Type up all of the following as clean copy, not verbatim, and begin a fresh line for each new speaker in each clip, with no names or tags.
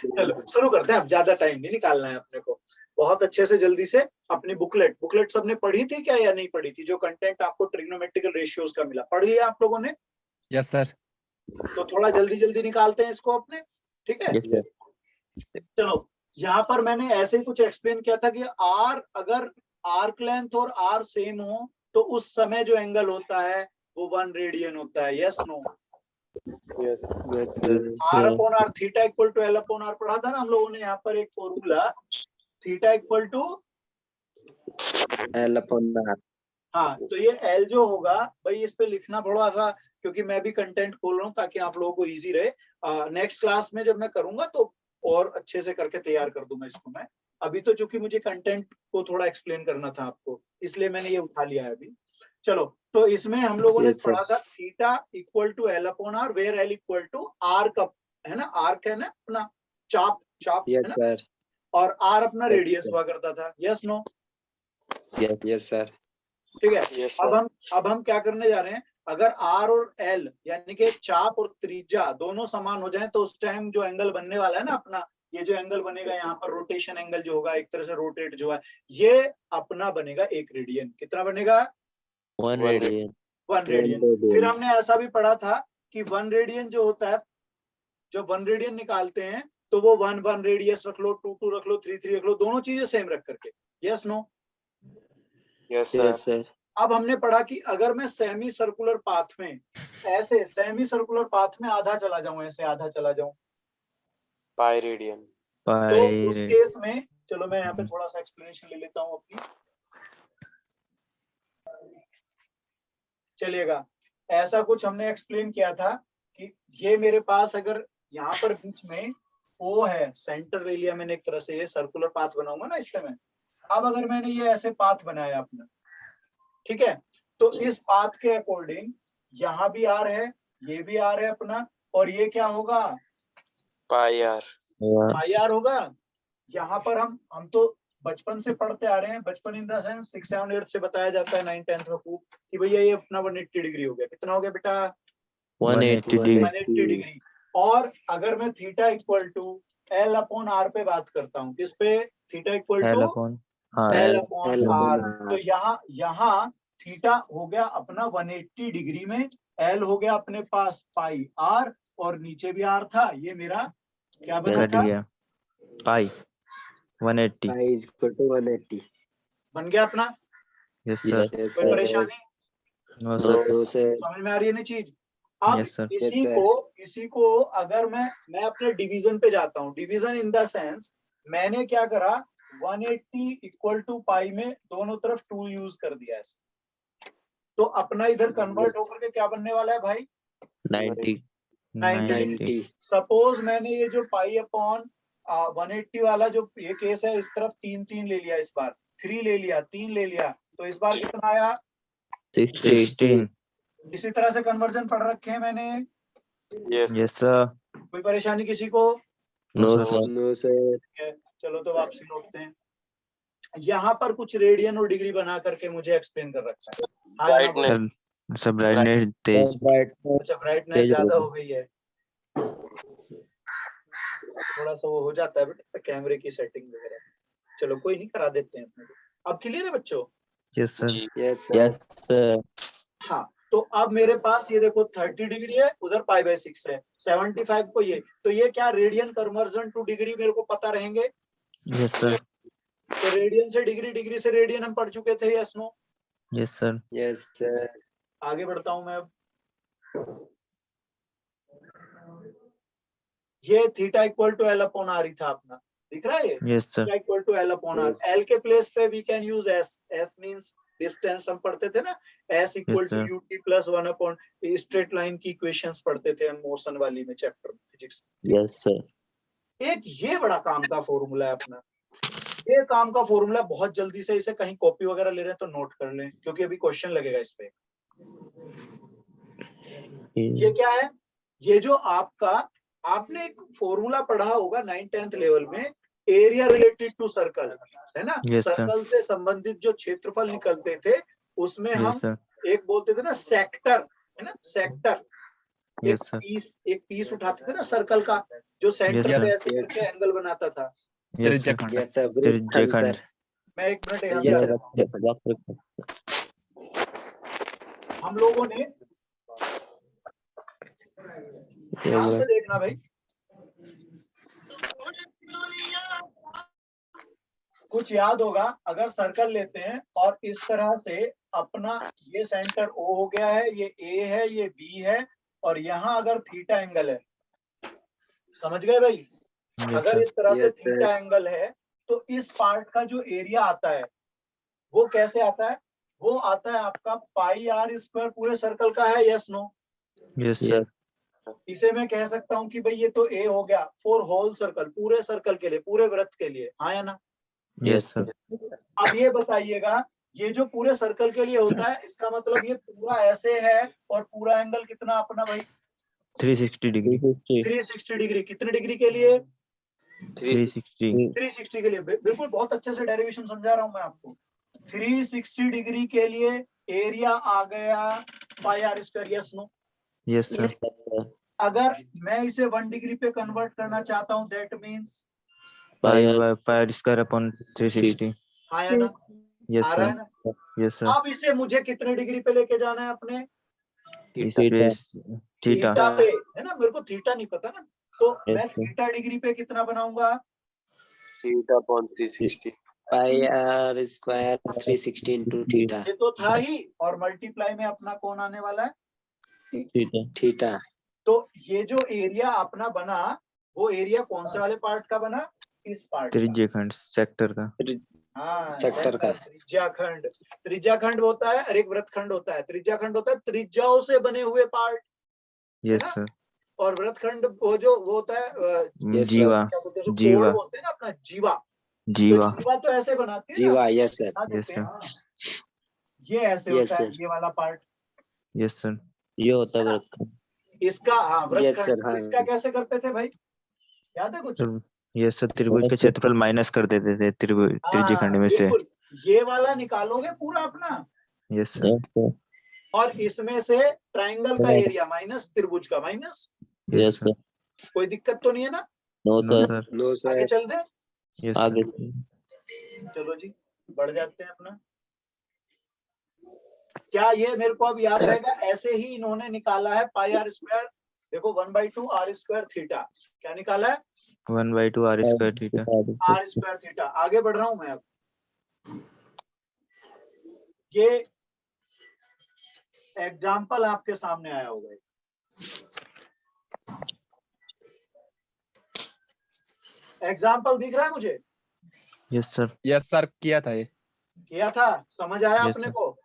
चलो शुरू करते हैं, अब ज्यादा टाइम नहीं निकालना है अपने को। बहुत अच्छे से जल्दी से अपनी बुकलेट सबने पढ़ी थी क्या या नहीं पढ़ी थी? जो कंटेंट आपको ट्रिग्नोमेट्रिकल रेशियोज का मिला, पढ़ लिया आप लोगों ने?
Yes sir.
तो थोड़ा जल्दी जल्दी निकालते हैं इसको अपने, ठीक है?
Yes sir.
चलो, यहाँ पर मैंने ऐसे ही कुछ एक्सप्लेन किया था कि आर, अगर आर्क लेंथ और आर सेम हो तो उस समय जो एंगल होता है वो 1 रेडियन होता है। Yes no? R upon R, theta equal to L upon R पढ़ा था ना हम लोगों ने। यहाँ पर एक formula, theta equal to
L upon R.
हाँ, तो ये एल जो होगा भाई, इस पे लिखना थोड़ा सा, क्योंकि मैं भी कंटेंट खोल रहा हूँ ताकि आप लोगों को इजी रहे। नेक्स्ट क्लास में जब मैं करूंगा तो और अच्छे से करके तैयार कर दूंगा इसको मैं। अभी तो चूंकि मुझे कंटेंट को थोड़ा एक्सप्लेन करना था आपको, इसलिए मैंने ये उठा लिया है अभी। चलो, तो इसमें हम लोगों ने
Yes, sir.
पढ़ा था theta equal to L upon R, where L equal to arc, है ना? आर्क है ना अपना, चाप है
यस
ना?
सर।
और आर अपना
Yes,
रेडियस
sir.
हुआ करता था। Yes no?
Yes sir.
ठीक है। अब हम क्या करने जा रहे हैं, अगर आर और एल यानी कि चाप और त्रिज्या दोनों समान हो जाएं तो उस टाइम जो एंगल बनने वाला है ना अपना, ये जो एंगल बनेगा यहाँ पर, रोटेशन एंगल जो होगा, एक तरह से रोटेट जो है, ये अपना बनेगा 1 रेडियन। कितना बनेगा?
1 रेडियन।
1 रेडियन। फिर हमने ऐसा भी पढ़ा था कि 1 रेडियन जो होता है, जब 1 रेडियन निकालते हैं तो वो 1 रेडियस रख लो, 2 रख लो, 3 रख लो, दोनों चीजें सेम रख करके। Yes no?
Yes sir.
अब हमने पढ़ा कि अगर मैं सेमी सर्कुलर पाथ में, ऐसे सेमी सर्कुलर पाथ में आधा चला जाऊं, ऐसे आधा चला जाऊं,
पाई रेडियन।
तो उस केस में, चलो मैं यहाँ पे थोड़ा सा एक्सप्लेनेशन ले लेता हूँ अपनी, चलिएगा। ऐसा कुछ हमने एक्सप्लेन किया था कि ये मेरे पास अगर यहाँ पर बीच में ओ है, सेंटर ले लिया मैंने एक तरह से, ये सर्कुलर पाथ बनाऊंगा ना इसमें मैं। अब अगर मैंने ये ऐसे पाथ बनाया अपना, ठीक है, तो इस पाथ के अकॉर्डिंग यहाँ भी आर है, ये भी आर है अपना, और ये क्या होगा?
पाई आर।
पाई आर होगा। यहाँ पर हम तो बचपन से पढ़ते आ रहे हैं, बचपन इन द सेंस 6, 7, 8 से बताया जाता है, 9, 10 में खूब, कि भैया ये अपना 180 डिग्री हो गया। कितना हो गया बेटा?
180
डिग्री। और अगर मैं theta equal to L upon R पे बात करता हूँ, किस पे? Theta equal to L upon R. तो यहाँ थीटा हो गया अपना 180 डिग्री में, एल हो गया अपने पास पाई आर, और नीचे भी आर था, ये मेरा क्या बना था?
पाई 180
बन गया अपना।
Yes sir.
कोई परेशानी?
No sir.
समझ में आ रही है ना चीज? अब
Yes, sir.
इसी को अगर मैं अपने डिवीजन पे जाता हूँ, डिवीजन इन द सेंस, मैंने क्या करा, 180 इक्वल टू पाई में दोनों तरफ 2 यूज कर दिया है। तो अपना इधर कन्वर्ट होकर के क्या बनने वाला है भाई? 90। सपोज मैंने ये जो पाई अपॉन 180 वाला जो ये केस है, इस तरफ 3 ले लिया, इस बार 3 ले लिया, 3 ले लिया, तो इस बार कितना आया?
16।
इसी तरह से कन्वर्जन पढ़ रखे हैं मैंने।
Yes sir.
कोई परेशानी किसी को?
No sir.
चलो तो वापसी लौटते हैं। यहाँ पर कुछ रेडियन और डिग्री बना करके मुझे एक्सप्लेन कर रखा है।
सब ब्राइटनेस तेज।
अच्छा, ब्राइटनेस ज्यादा हो गई है, थोड़ा सा वो हो जाता है बेटा कैमरे की सेटिंग वगैरह। चलो कोई नहीं, करा देते हैं अपने को। अब क्लियर है बच्चों?
Yes sir.
Yes sir.
हाँ, तो अब मेरे पास ये देखो 30 डिग्री है, उधर पाई/6 है, 75 को ये, तो ये क्या रेडियन कन्वर्जन टू डिग्री मेरे को पता रहेंगे?
Yes sir.
तो रेडियन से डिग्री, डिग्री से रेडियन हम पढ़ चुके थे। Yes no?
Yes sir.
Yes sir.
आगे बढ़ता हूं मैं अब। ये theta equal to L upon R ही था अपना, दिख रहा है ये?
Yes sir.
Theta equal to L upon R. L के प्लेस पे we can use S. S means distance, हम पढ़ते थे ना, S equal to U T plus 1 upon, straight line की इक्वेशंस पढ़ते थे हम मोशन वाली में, चैप्टर में, फिजिक्स।
Yes sir.
एक ये बड़ा काम का फॉर्मूला है अपना, ये काम का फॉर्मूला बहुत जल्दी से, इसे कहीं कॉपी वगैरह ले रहे हैं तो नोट कर लें, क्योंकि अभी क्वेश्चन लगेगा इस पे। ये क्या है? ये जो आपने एक फॉर्मूला पढ़ा होगा 9th 10th लेवल में, एरिया रिलेटेड टू सर्कल, है ना? सर्कल से संबंधित जो क्षेत्रफल निकलते थे उसमें हम एक बोलते थे ना सेक्टर, है ना? सेक्टर।
यस सर,
एक पीस उठाते थे ना सर्कल का, जो सेंटर
Yes,
पे
sir.
ऐसे करके एंगल बनाता था।
यस सर,
त्रिज्यखंड।
Yes, sir.
त्रिज्यखंड।
मैं एक मिनट यहाँ पे
Yes,
आ
sir.
जाता हूँ। हम लोगों ने ध्यान से देखना भाई, कुछ याद होगा, अगर सर्कल लेते हैं और इस तरह से अपना ये सेंटर O हो गया है, ये A है, ये B है, और यहाँ अगर थीटा एंगल है, समझ गए भाई? अगर इस तरह से
Yes, sir.
थीटा एंगल है तो इस पार्ट का जो एरिया आता है वो कैसे आता है? वो आता है आपका पाई आर स्क्वायर पूरे सर्कल का है, यस नो?
यस सर,
इसे मैं कह सकता हूँ कि भाई ये तो ए हो गया फॉर होल सर्कल, पूरे सर्कल के लिए, पूरे वृत्त के लिए, हाँ या ना?
यस सर,
अब ये बताइएगा, ये जो पूरे सर्कल के लिए होता है, इसका मतलब ये पूरा ऐसे है और पूरा एंगल कितना अपना भाई?
360 डिग्री,
360 डिग्री। कितने डिग्री के लिए?
360,
360 के लिए। बिल्कुल, बहुत अच्छे से डेरिवेशन समझा रहा हूं मैं आपको। 360 डिग्री के लिए एरिया आ गया pi R square, yes no?
Yes sir,
अगर मैं इसे 1 डिग्री पे कन्वर्ट करना चाहता हूँ, that means
pi square upon 360,
हाँ या ना?
यस
आ रहा है
सर,
ना?
यस सर,
अब इसे मुझे कितने डिग्री पे लेके जाना है अपने?
इस पे थीटा,
थीटा पे, है ना? मेरे को थीटा नहीं पता ना, तो मैं थीटा डिग्री पे कितना बनाऊंगा?
Theta upon 360
Pi r square 360 into theta.
ये तो था ही, और मल्टीप्लाई में अपना कौन आने वाला है?
Theta.
तो ये जो एरिया अपना बना, वो एरिया कौन से वाले पार्ट का बना? इस पार्ट का।
त्रिज्यखंड सेक्टर का,
हाँ,
सेक्टर का।
त्रिज्याखंड। त्रिज्याखंड होता है और एक वृत्तखंड होता है। त्रिज्याखंड होता है त्रिज्याओं से बने हुए पार्ट,
यस
ना?
सर,
और वृत्तखंड वो होता है
Yes,
जीवा,
क्या बोलते हैं, जो
जीवा,
कोण बोलते हैं ना अपना, जीवा। तो
जीवा,
जीवा तो ऐसे बनाती है ना,
Jiva. Yes, sir.
बना
यस
देते हैं,
सर,
हाँ। ये ऐसे
Yes,
होता है,
sir.
ये वाला पार्ट।
यस सर,
ये होता है वृत्तखंड.
इसका, हाँ,
Yes, sir.
वृत्तखंड।
हाँ.
इसका कैसे करते थे भाई, याद है कुछ?
यस सर, त्रिभुज का क्षेत्रफल माइनस कर देते थे त्रिज्यखंड में से,
बिल्कुल, ये वाला निकालोगे पूरा अपना,
यस सर,
और इसमें से ट्रायंगल का एरिया माइनस त्रिभुज का माइनस।
यस सर,
कोई दिक्कत तो नहीं है ना?
No
no
sir.
Sir,
no
आगे
सर.
चल दे,
यस
आगे.
सर,
चलो जी, बढ़ जाते हैं अपना। क्या ये मेरे को अब याद रहेगा? ऐसे ही इन्होंने निकाला है पाई आर स्क्वायर, देखो 1/2 आर स्क्वायर थीटा। क्या निकाला है?
1/2 R square theta,
R square theta. आगे बढ़ रहा हूं मैं अब। ये एग्जाम्पल आपके सामने आया होगा, एग्जाम्पल दिख रहा है मुझे?
यस सर,
यस सर, किया था ये।
किया था, समझ आया
Yes,
अपने
sir.
को?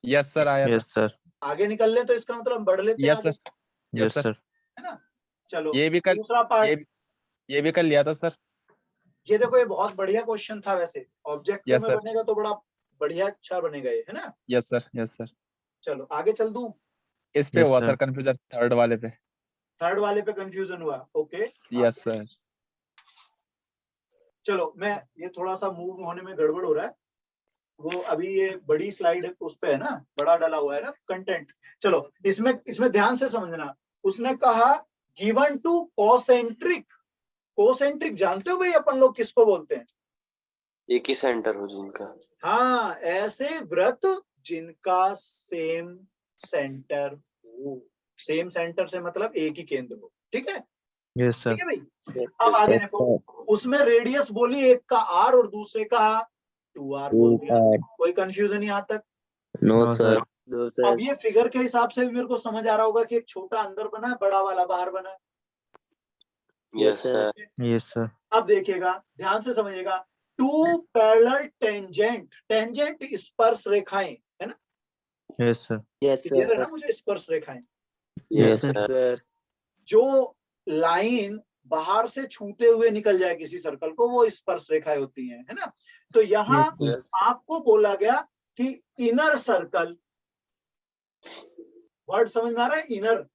यस सर, आया था।
यस सर,
आगे निकल ले तो इसका मतलब बढ़ लेते हैं
यस
आगे,
sir,
yes
yes sir,
sir,
है ना? चलो,
ये भी कल
दूसरा पार्ट।
ये भी कर लिया था सर।
ये देखो, ये बहुत बढ़िया क्वेश्चन था वैसे, ऑब्जेक्टिव
Yes,
में
sir.
बनेगा तो बड़ा बढ़िया, अच्छा बनेगा ये, है ना?
Yes sir, yes sir.
चलो आगे चल दूं।
इस पे
Yes,
हुआ
sir.
सर कंफ्यूजन, थर्ड वाले पे।
थर्ड वाले पे कंफ्यूजन हुआ, ओके।
Yes sir.
चलो, मैं ये थोड़ा सा मूव होने में गड़बड़ हो रहा है, वो अभी ये बड़ी स्लाइड उस पे है ना, बड़ा डाला हुआ है ना कंटेंट। चलो, इसमें ध्यान से समझना। उसने कहा गिवन टू कोसेंट्रिक। कोसेंट्रिक जानते हो भाई अपन लोग किसको बोलते हैं?
एक ही सेंटर हो जिनका।
हाँ, ऐसे वृत्त जिनका सेम सेंटर हो। सेम सेंटर से मतलब एक ही केंद्र हो, ठीक है?
यस सर,
ठीक है भाई। अब आगे देखो, उसमें रेडियस बोली एक का आर और दूसरे का 2r बोल दिया। कोई कंफ्यूजन यहाँ तक?
No
No,
sir.
sir.
No
अब
सर.
ये फिगर के हिसाब से भी मेरे को समझ आ रहा होगा कि एक छोटा अंदर बना है, बड़ा वाला बाहर बना है।
Yes sir.
यस सर,
अब देखिएगा, ध्यान से समझिएगा। टू पैरेलल टेंजेंट, टेंजेंट स्पर्श रेखाएं, है ना?
यस सर,
यस
क्लियर है ना
सर.
मुझे? स्पर्श रेखाएं,
यस
sir.
सर।
जो लाइन बाहर से छूते हुए निकल जाए किसी सर्कल को, वो स्पर्श रेखाएं होती हैं, है ना? तो यहाँ
Yes,
आपको बोला गया कि इनर सर्कल, वर्ड समझ में आ रहा है? इनर,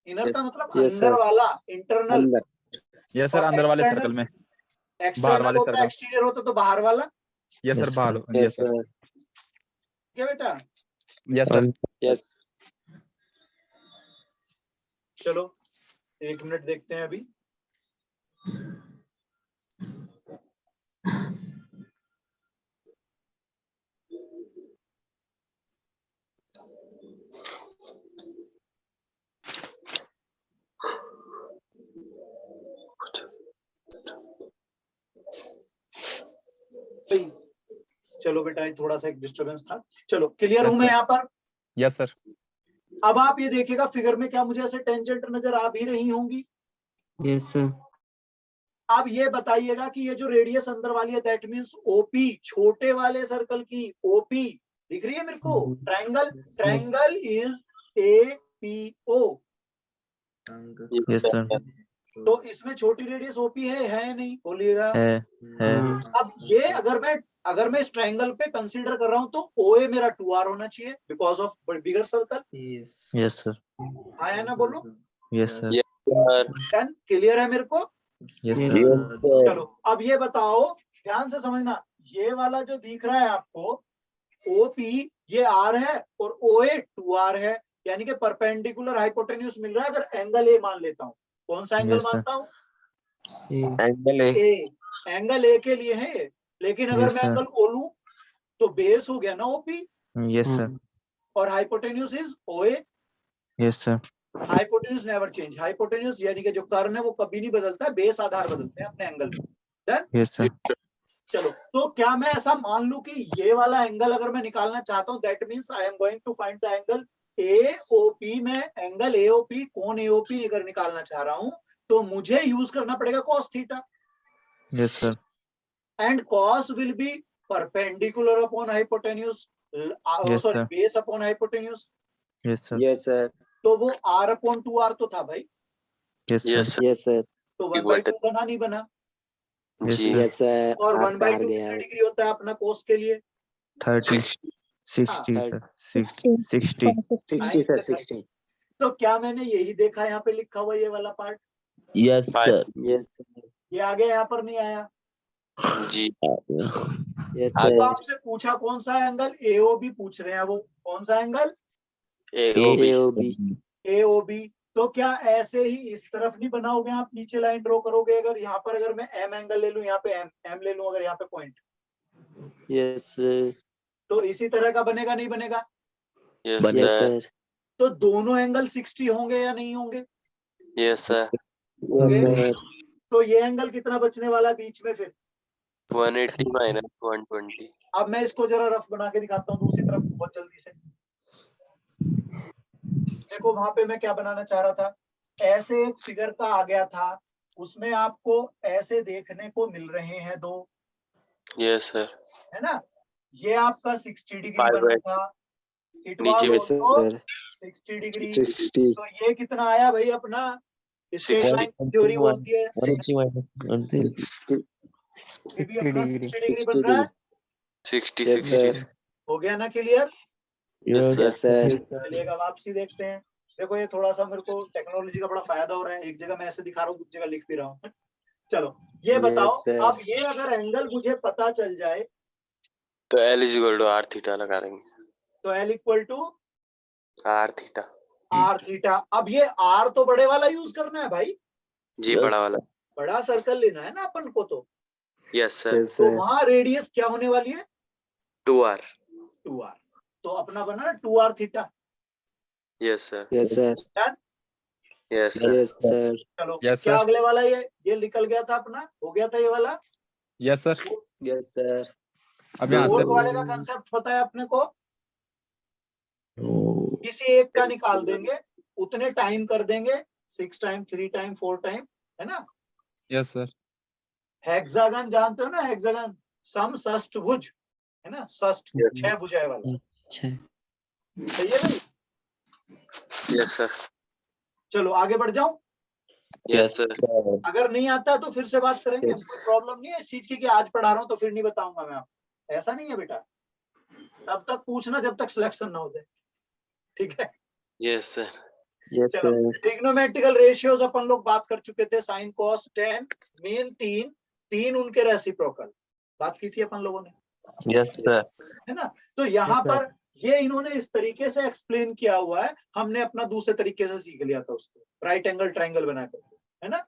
इनर का मतलब
Yes,
अंदर
sir.
वाला, इंटरनल।
अंदर.
यस सर,
और
अंदर वाले
external-
सर्कल में। बाहर
एक्सटर्नल
वाले
होता है,
सर्कल।
एक्सटीरियर होता तो बाहर वाला।
यस सर,
Yes,
बाहर।
Yes,
yes sir,
sir.
क्या बेटा?
Yes sir.
Yes.
चलो 1 मिनट देखते हैं अभी। चलो बेटा, ये थोड़ा सा एक डिस्टरबेंस था। चलो क्लियर
Yes,
हूं मैं
sir.
यहाँ पर।
Yes sir.
अब आप ये देखिएगा फिगर में, क्या मुझे ऐसे टेंजेंट नजर आ भी रही होंगी?
Yes, sir.
अब ये बताइएगा कि ये जो रेडियस अंदर वाली है, दैट मींस ओपी, छोटे वाले सर्कल की ओपी दिख रही है मेरे को? Triangle is APO।
Yes sir,
तो इसमें छोटी रेडियस ओपी है नहीं? बोलिएगा।
है।
अब ये अगर मैं इस ट्रायंगल पे कंसीडर कर रहा हूं तो OA मेरा 2R होना चाहिए because of bigger circle.
Yes sir,
आया ना? बोलो।
Yes sir,
done? क्लियर है मेरे को?
Yes
Yes,
sir,
sir.
चलो अब ये बताओ, ध्यान से समझना, ये वाला जो दिख रहा है आपको OP, ये R है और OA 2R है, यानी कि परपेंडिकुलर हाइपोटेन्यूज मिल रहा है। अगर एंगल A मान लेता हूँ, कौन सा एंगल
Yes, sir.
मानता हूँ?
एंगल है।
A। एंगल A के लिए है ये। लेकिन अगर
Yes,
मैं
sir.
एंगल O लूं तो बेस हो गया ना OP,
यस सर,
और hypotenuse is OA।
Yes sir,
hypotenuse never change. Hypotenuse यानी कि जो कर्ण है वो कभी नहीं बदलता है, बेस आधार बदलते हैं अपने एंगल में। डन?
यस सर,
चलो, तो क्या मैं ऐसा मान लूं कि ये वाला एंगल अगर मैं निकालना चाहता हूं, that means I am going to find the angle AOP में। एंगल AOP, कोण AOP अगर निकालना चाह रहा हूं तो मुझे यूज करना पड़ेगा cos theta,
yes sir,
and cos will be perpendicular upon hypotenuse,
Yes,
sorry
sir.
Base upon hypotenuse.
Yes sir,
Yes, sir.
तो वो R/2R तो था भाई,
yes
yes
sir,
Yes, sir.
तो 1/2 बना नहीं बना?
Yes,
जी
sir.
Yes, sir.
और
R
1/2
गया
कितने
है।
डिग्री होता है अपना cos के लिए?
30, 60 सर, 60, 60,
60, sir. 60.
तो क्या मैंने यही देखा यहाँ पे लिखा हुआ ये वाला part?
Yes, sir.
Yes, sir.
ये आगे यहाँ पर नहीं आया?
जी
Yes,
अब
sir.
आपसे पूछा कौन सा एंगल? AOB पूछ रहे हैं वो। कौन सा एंगल?
AOB
AOB.
AOB। तो क्या ऐसे ही इस तरफ नहीं बनाओगे आप, नीचे लाइन ड्रॉ करोगे? अगर यहाँ पर अगर मैं M एंगल ले लूं, यहाँ पे M ले लूं, अगर यहाँ पे पॉइंट,
Yes, sir.
तो इसी तरह का बनेगा नहीं बनेगा?
Yes
Yes,
sir
sir.
तो दोनों एंगल 60 होंगे या नहीं होंगे?
Yes sir
Yes, sir.
तो ये एंगल कितना बचने वाला है बीच में फिर?
180 माइनस 120।
अब मैं इसको जरा रफ बना के दिखाता हूँ दूसरी तरफ बहुत जल्दी से। देखो वहां पे मैं क्या बनाना चाह रहा था, ऐसे एक फिगर का आ गया था, उसमें आपको ऐसे देखने को मिल रहे हैं दो,
यस सर
है ना? ये आपका 60 डिग्री
Five
बना
eight.
था, इट
नीचे
वाज
में
ऑल्सो
sir.
60 डिग्री।
60.
तो ये कितना आया भाई अपना? स्ट्रेट
60.
लाइन थ्योरी बोलती है,
180 minus 130.
ये भी अपना 60 डिग्री
60
बन रहा है।
60
Yes,
60
sir.
हो गया ना clear?
Yes sir
Yes, sir.
चलिएगा वापसी देखते हैं। देखो ये थोड़ा सा मेरे को टेक्नोलॉजी का बड़ा फायदा हो रहा है, एक जगह मैं ऐसे दिखा रहा हूँ, दूसरी जगह लिख भी रहा हूँ। चलो ये
Yes,
बताओ,
sir.
अब ये अगर एंगल मुझे पता चल जाए
तो L इक्वल टू R थीटा लगा देंगे।
तो L इक्वल टू
R थीटा
R थीटा। अब ये R तो बड़े वाला यूज करना है भाई,
जी
Yes.
बड़ा वाला।
बड़ा सर्कल लेना है ना अपन को, तो
यस सर
Yes,
तो
sir.
वहां रेडियस क्या होने वाली है?
2R
2R। तो अपना बना 2R theta.
Yes sir
Yes, sir.
Done?
Yes sir
Yes, sir.
चलो
Yes,
क्या
sir.
अगले वाला? ये निकल गया था अपना, हो गया था ये वाला।
Yes sir.
Yes, sir.
अब यहाँ से
फोर्थ वाले का कंसेप्ट पता है अपने को?
Oh.
किसी एक का निकाल देंगे, उतने टाइम कर देंगे, 6 टाइम 3 टाइम 4 टाइम, है ना?
Yes sir.
हेक्सागन जानते हो ना? हेक्सागन समषष्टभुज, है ना? षष्ठ, 6 भुजाएं वाला। सही है भाई?
यस सर
चलो आगे बढ़ जाऊं?
यस सर
अगर नहीं आता तो फिर से बात करेंगे,
Yes.
कोई प्रॉब्लम नहीं है इस चीज की कि आज पढ़ा रहा हूं तो फिर नहीं बताऊंगा मैं आपको, ऐसा नहीं है बेटा। तब तक पूछना जब तक सिलेक्शन ना हो जाए, ठीक है?
यस सर
Yes,
चलो
sir.
ट्रिग्नोमेट्रिकल रेशियोज अपन लोग बात कर चुके थे, साइन कॉस टेन, मेन तीन उनके रेसिप्रोकल बात की थी अपन लोगों ने।
Yes, sir.
है ना। तो यहाँ
Yes, sir.
पर ये इन्होंने इस तरीके से एक्सप्लेन किया हुआ है, हमने अपना दूसरे तरीके से सीख लिया था उसको, राइट एंगल ट्रायंगल बनाकर, है ना।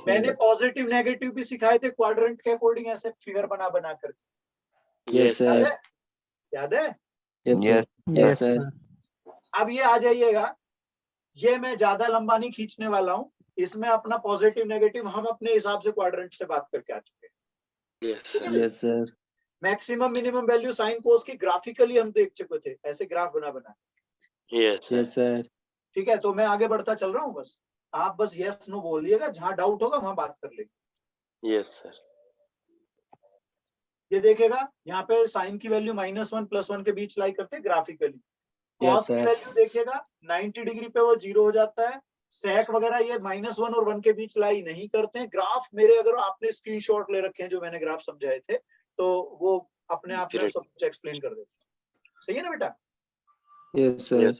मैंने पॉजिटिव नेगेटिव भी सिखाए थे क्वाड्रेंट के अकॉर्डिंग, ऐसे फिगर बना बना कर।
Yes,
याद
sir.
है, याद है।
Yes, sir. Yes, sir.
अब ये आ जाइएगा, ये मैं ज्यादा लंबा नहीं खींचने वाला हूँ, इसमें अपना पॉजिटिव नेगेटिव हम अपने हिसाब से क्वाड्रेंट से बात करके आ चुके हैं।
Yes, sir.
Yes, sir.
Maximum minimum value sine cos की ग्राफिकली हम देख चुके थे, ऐसे ग्राफ बना बना।
Yes, sir.
Yes, sir.
ठीक है, तो मैं आगे बढ़ता चल रहा हूँ, बस आप बस यस नो बोलिएगा, जहां डाउट होगा वहां बात कर लेंगे।
Yes, sir.
ये देखेगा यहाँ पे साइन की वैल्यू -1 +1 के बीच लाई करते ग्राफिकली।
Yes,
कॉस की
sir.
वैल्यू देखिएगा 90 डिग्री पे वो 0 हो जाता है। सेक वगैरह ये -1 और 1 के बीच लाई नहीं करते हैं। ग्राफ मेरे, अगर आपने स्क्रीनशॉट ले रखे हैं जो मैंने ग्राफ समझाए थे, तो वो अपने आप में सब कुछ एक्सप्लेन कर देते। सही है ना बेटा।
Yes, sir.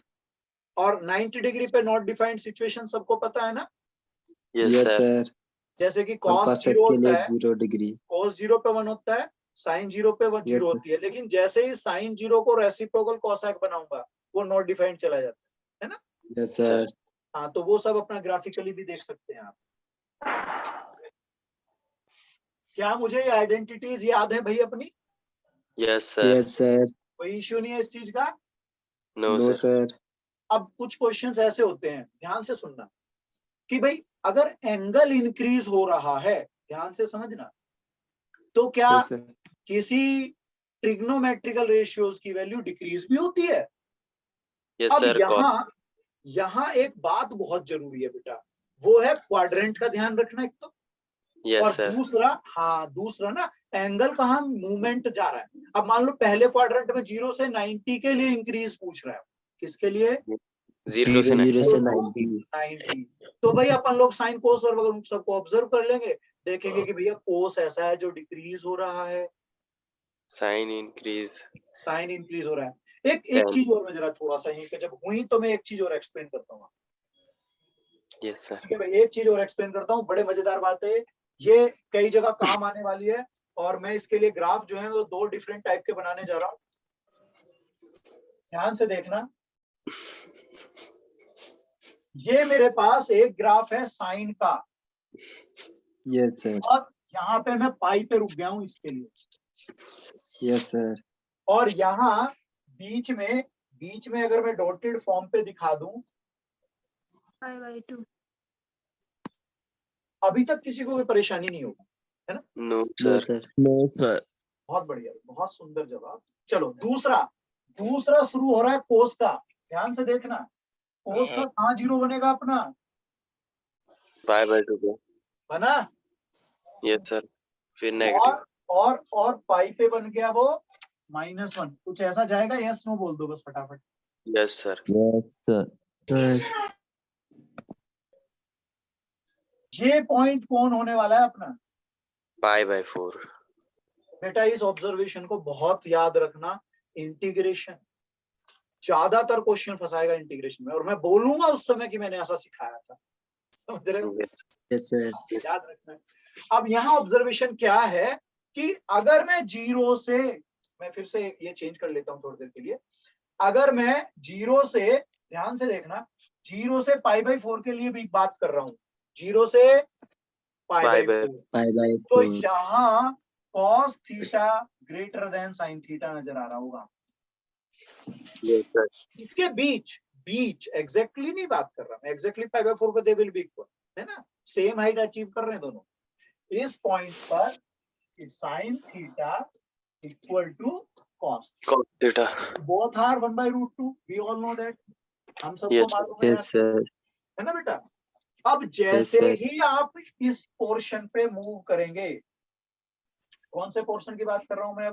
और 90 डिग्री पे नॉट डिफाइंड सिचुएशन सबको पता है ना,
Yes,
Yes,
sir.
sir.
जैसे कि
और
cos
cosec
0
के
होता
लिए
है,
0 डिग्री।
cos 0 पे 1 होता है, sin 0 पे 1
Yes,
0
sir.
होती है। लेकिन जैसे ही sin 0 को रेसिप्रोकल cosec बनाऊंगा, वो नॉट डिफाइंड चला जाता है ना।
Yes, sir.
हाँ, तो वो सब अपना ग्राफिकली भी देख सकते हैं आप। क्या मुझे ये आइडेंटिटीज याद है भाई अपनी?
Yes, sir.
Yes, sir.
कोई इश्यू नहीं है इस चीज का।
No,
No,
sir.
sir.
अब कुछ क्वेश्चंस ऐसे होते हैं, ध्यान से सुनना, कि भाई अगर एंगल इंक्रीज हो रहा है, ध्यान से समझना, तो क्या
Yes, sir.
किसी ट्रिग्नोमेट्रिकल रेशियोज की वैल्यू डिक्रीज भी होती है?
Yes,
अब
sir.
यहाँ एक बात बहुत जरूरी है बेटा, वो है क्वाड्रेंट का ध्यान रखना एक तो,
Yes,
और
sir.
दूसरा ना, एंगल का हम मूवमेंट जा रहा है। अब मान लो पहले क्वाड्रेंट में 0 से 90 के लिए इंक्रीज पूछ रहा है, किसके लिए?
0 से
0 से
90
90.
90। तो भाई अपन लोग साइन कोस और वगैरह सबको ऑब्जर्व कर लेंगे, देखेंगे कि भैया कोस ऐसा है जो डिक्रीज हो रहा है,
Sign increase.
साइन इंक्रीज हो रहा है। एक चीज और मैं जरा थोड़ा सा यहीं पे जब हुई तो मैं एक चीज और एक्सप्लेन करता हूँ।
Yes, sir.
ठीक है भाई, एक चीज और एक्सप्लेन करता हूँ, बड़े मजेदार बात है ये, कई जगह काम आने वाली है। और मैं इसके लिए ग्राफ जो है वो 2 डिफरेंट टाइप के बनाने जा रहा हूँ, ध्यान से देखना। ये मेरे पास एक ग्राफ है साइन का,
Yes, sir.
और यहाँ पे मैं पाई पे रुक गया हूँ इसके लिए,
Yes, sir.
और यहाँ बीच में अगर मैं डॉटेड फॉर्म पे दिखा दूं,
π/2
अभी तक किसी को कोई परेशानी नहीं होगी, है ना।
No,
No,
sir.
sir.
No, sir.
बहुत बढ़िया, बहुत सुंदर जवाब। चलो दूसरा शुरू हो रहा है कोस का, ध्यान से देखना। कोस का कहाँ 0 बनेगा अपना?
Pi/2 पे.
बना।
Yes, sir. फिर नेगेटिव.
और पाई पे बन गया वो -1। कुछ ऐसा जाएगा, यस नो बोल दो बस फटाफट।
Yes, sir.
Yes, sir.
ये पॉइंट कौन होने वाला है अपना?
Pi/4.
बेटा इस ऑब्जर्वेशन को बहुत याद रखना, इंटीग्रेशन ज्यादातर क्वेश्चन फंसाएगा इंटीग्रेशन में, और मैं बोलूंगा उस समय कि मैंने ऐसा सिखाया था, समझ रहे हो?
Yes.
Yes, sir.
याद रखना। अब यहाँ ऑब्जर्वेशन क्या है कि अगर मैं 0 से, मैं फिर से ये चेंज कर लेता हूँ थोड़ी देर के लिए, अगर मैं 0 से, ध्यान से देखना, 0 से π/4 के लिए भी बात कर रहा हूँ, 0 से π/4, तो
π/4.
यहाँ cos theta greater than sin theta नजर आ रहा होगा।
Yes, sir.
इसके बीच एग्जैक्टली नहीं बात कर रहा मैं, एग्जैक्टली π/4 पे दे विल बी इक्वल, है ना, सेम हाइट अचीव कर रहे हैं दोनों। इस पॉइंट पर sin theta equal to cos
Cos theta.
Both are 1/√2, we all know that, हम सबको
Yes,
मालूम है
Yes, sir.
है ना बेटा। अब जैसे
sir.
ही आप इस पोर्शन पे मूव करेंगे, कौन से पोर्शन की बात कर रहा हूं मैं?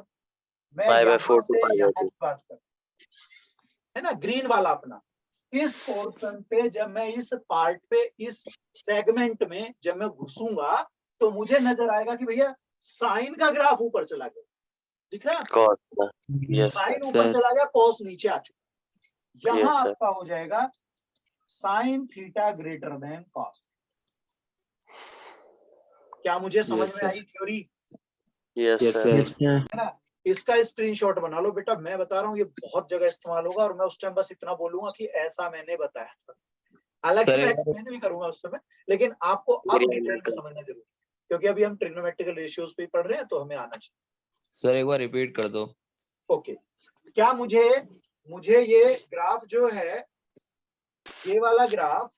मैं
Pi/4
यहाँ
to
से
pi/2.
यहाँ की बात कर, है ना, ग्रीन वाला अपना। इस पोर्शन पे जब मैं इस पार्ट पे, इस सेगमेंट में जब मैं घुसूंगा, तो मुझे नजर आएगा कि भैया साइन का ग्राफ ऊपर चला गया, दिख रहा है?
Cos. Yes, sir.
साइन ऊपर चला गया, कॉस नीचे आ चुका। यहाँ
Yes, sir.
आपका हो जाएगा sine theta greater than cos. क्या मुझे समझ
Yes,
में
sir.
आई theory?
Yes,
Yes,
sir.
sir.
Yes, sir.
है ना। इसका स्क्रीनशॉट बना लो बेटा, मैं बता रहा हूँ ये बहुत जगह इस्तेमाल होगा, और मैं उस टाइम बस इतना बोलूंगा कि ऐसा मैंने बताया था। हालांकि
सर,
मैं
एक
एक्सप्लेन भी करूंगा उस समय, लेकिन आपको अब
Very
डिटेल में
welcome.
समझना जरूरी है, क्योंकि अभी हम ट्रिग्नोमेट्रिकल रेशियोज पे पढ़ रहे हैं, तो हमें आना चाहिए।
सर एक बार रिपीट कर दो।
ओके, क्या मुझे ये ग्राफ जो है, ये वाला ग्राफ,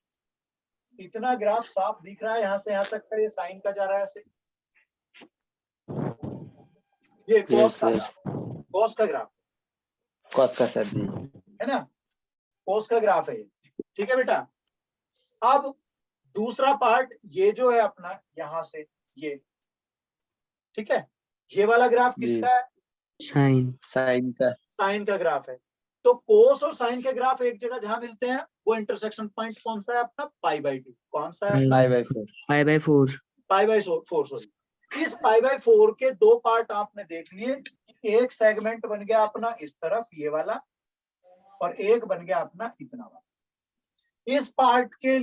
इतना ग्राफ साफ दिख रहा है यहाँ से यहाँ तक का, ये साइन का जा रहा है ऐसे, ये
Yes,
कॉस का
sir.
कॉस का ग्राफ
कॉस का सर जी.
है ना, कॉस का ग्राफ है ये, ठीक है बेटा। अब दूसरा पार्ट ये जो है अपना यहाँ से ये, ठीक है, ये वाला ग्राफ
जी.
किसका है,
साइन।
साइन का.
साइन का ग्राफ है। तो कोस और साइन के ग्राफ एक जगह जहां मिलते हैं, वो इंटरसेक्शन पॉइंट कौन सा है अपना, पाई/2। कौन सा है,
पाई/4.
पाई/4।
पाई/4 सॉरी। इस पाई/4 के दो पार्ट आपने देख लिए, एक सेगमेंट बन गया अपना इस तरफ ये वाला, और एक बन गया अपना इतना वाला। इस पार्ट के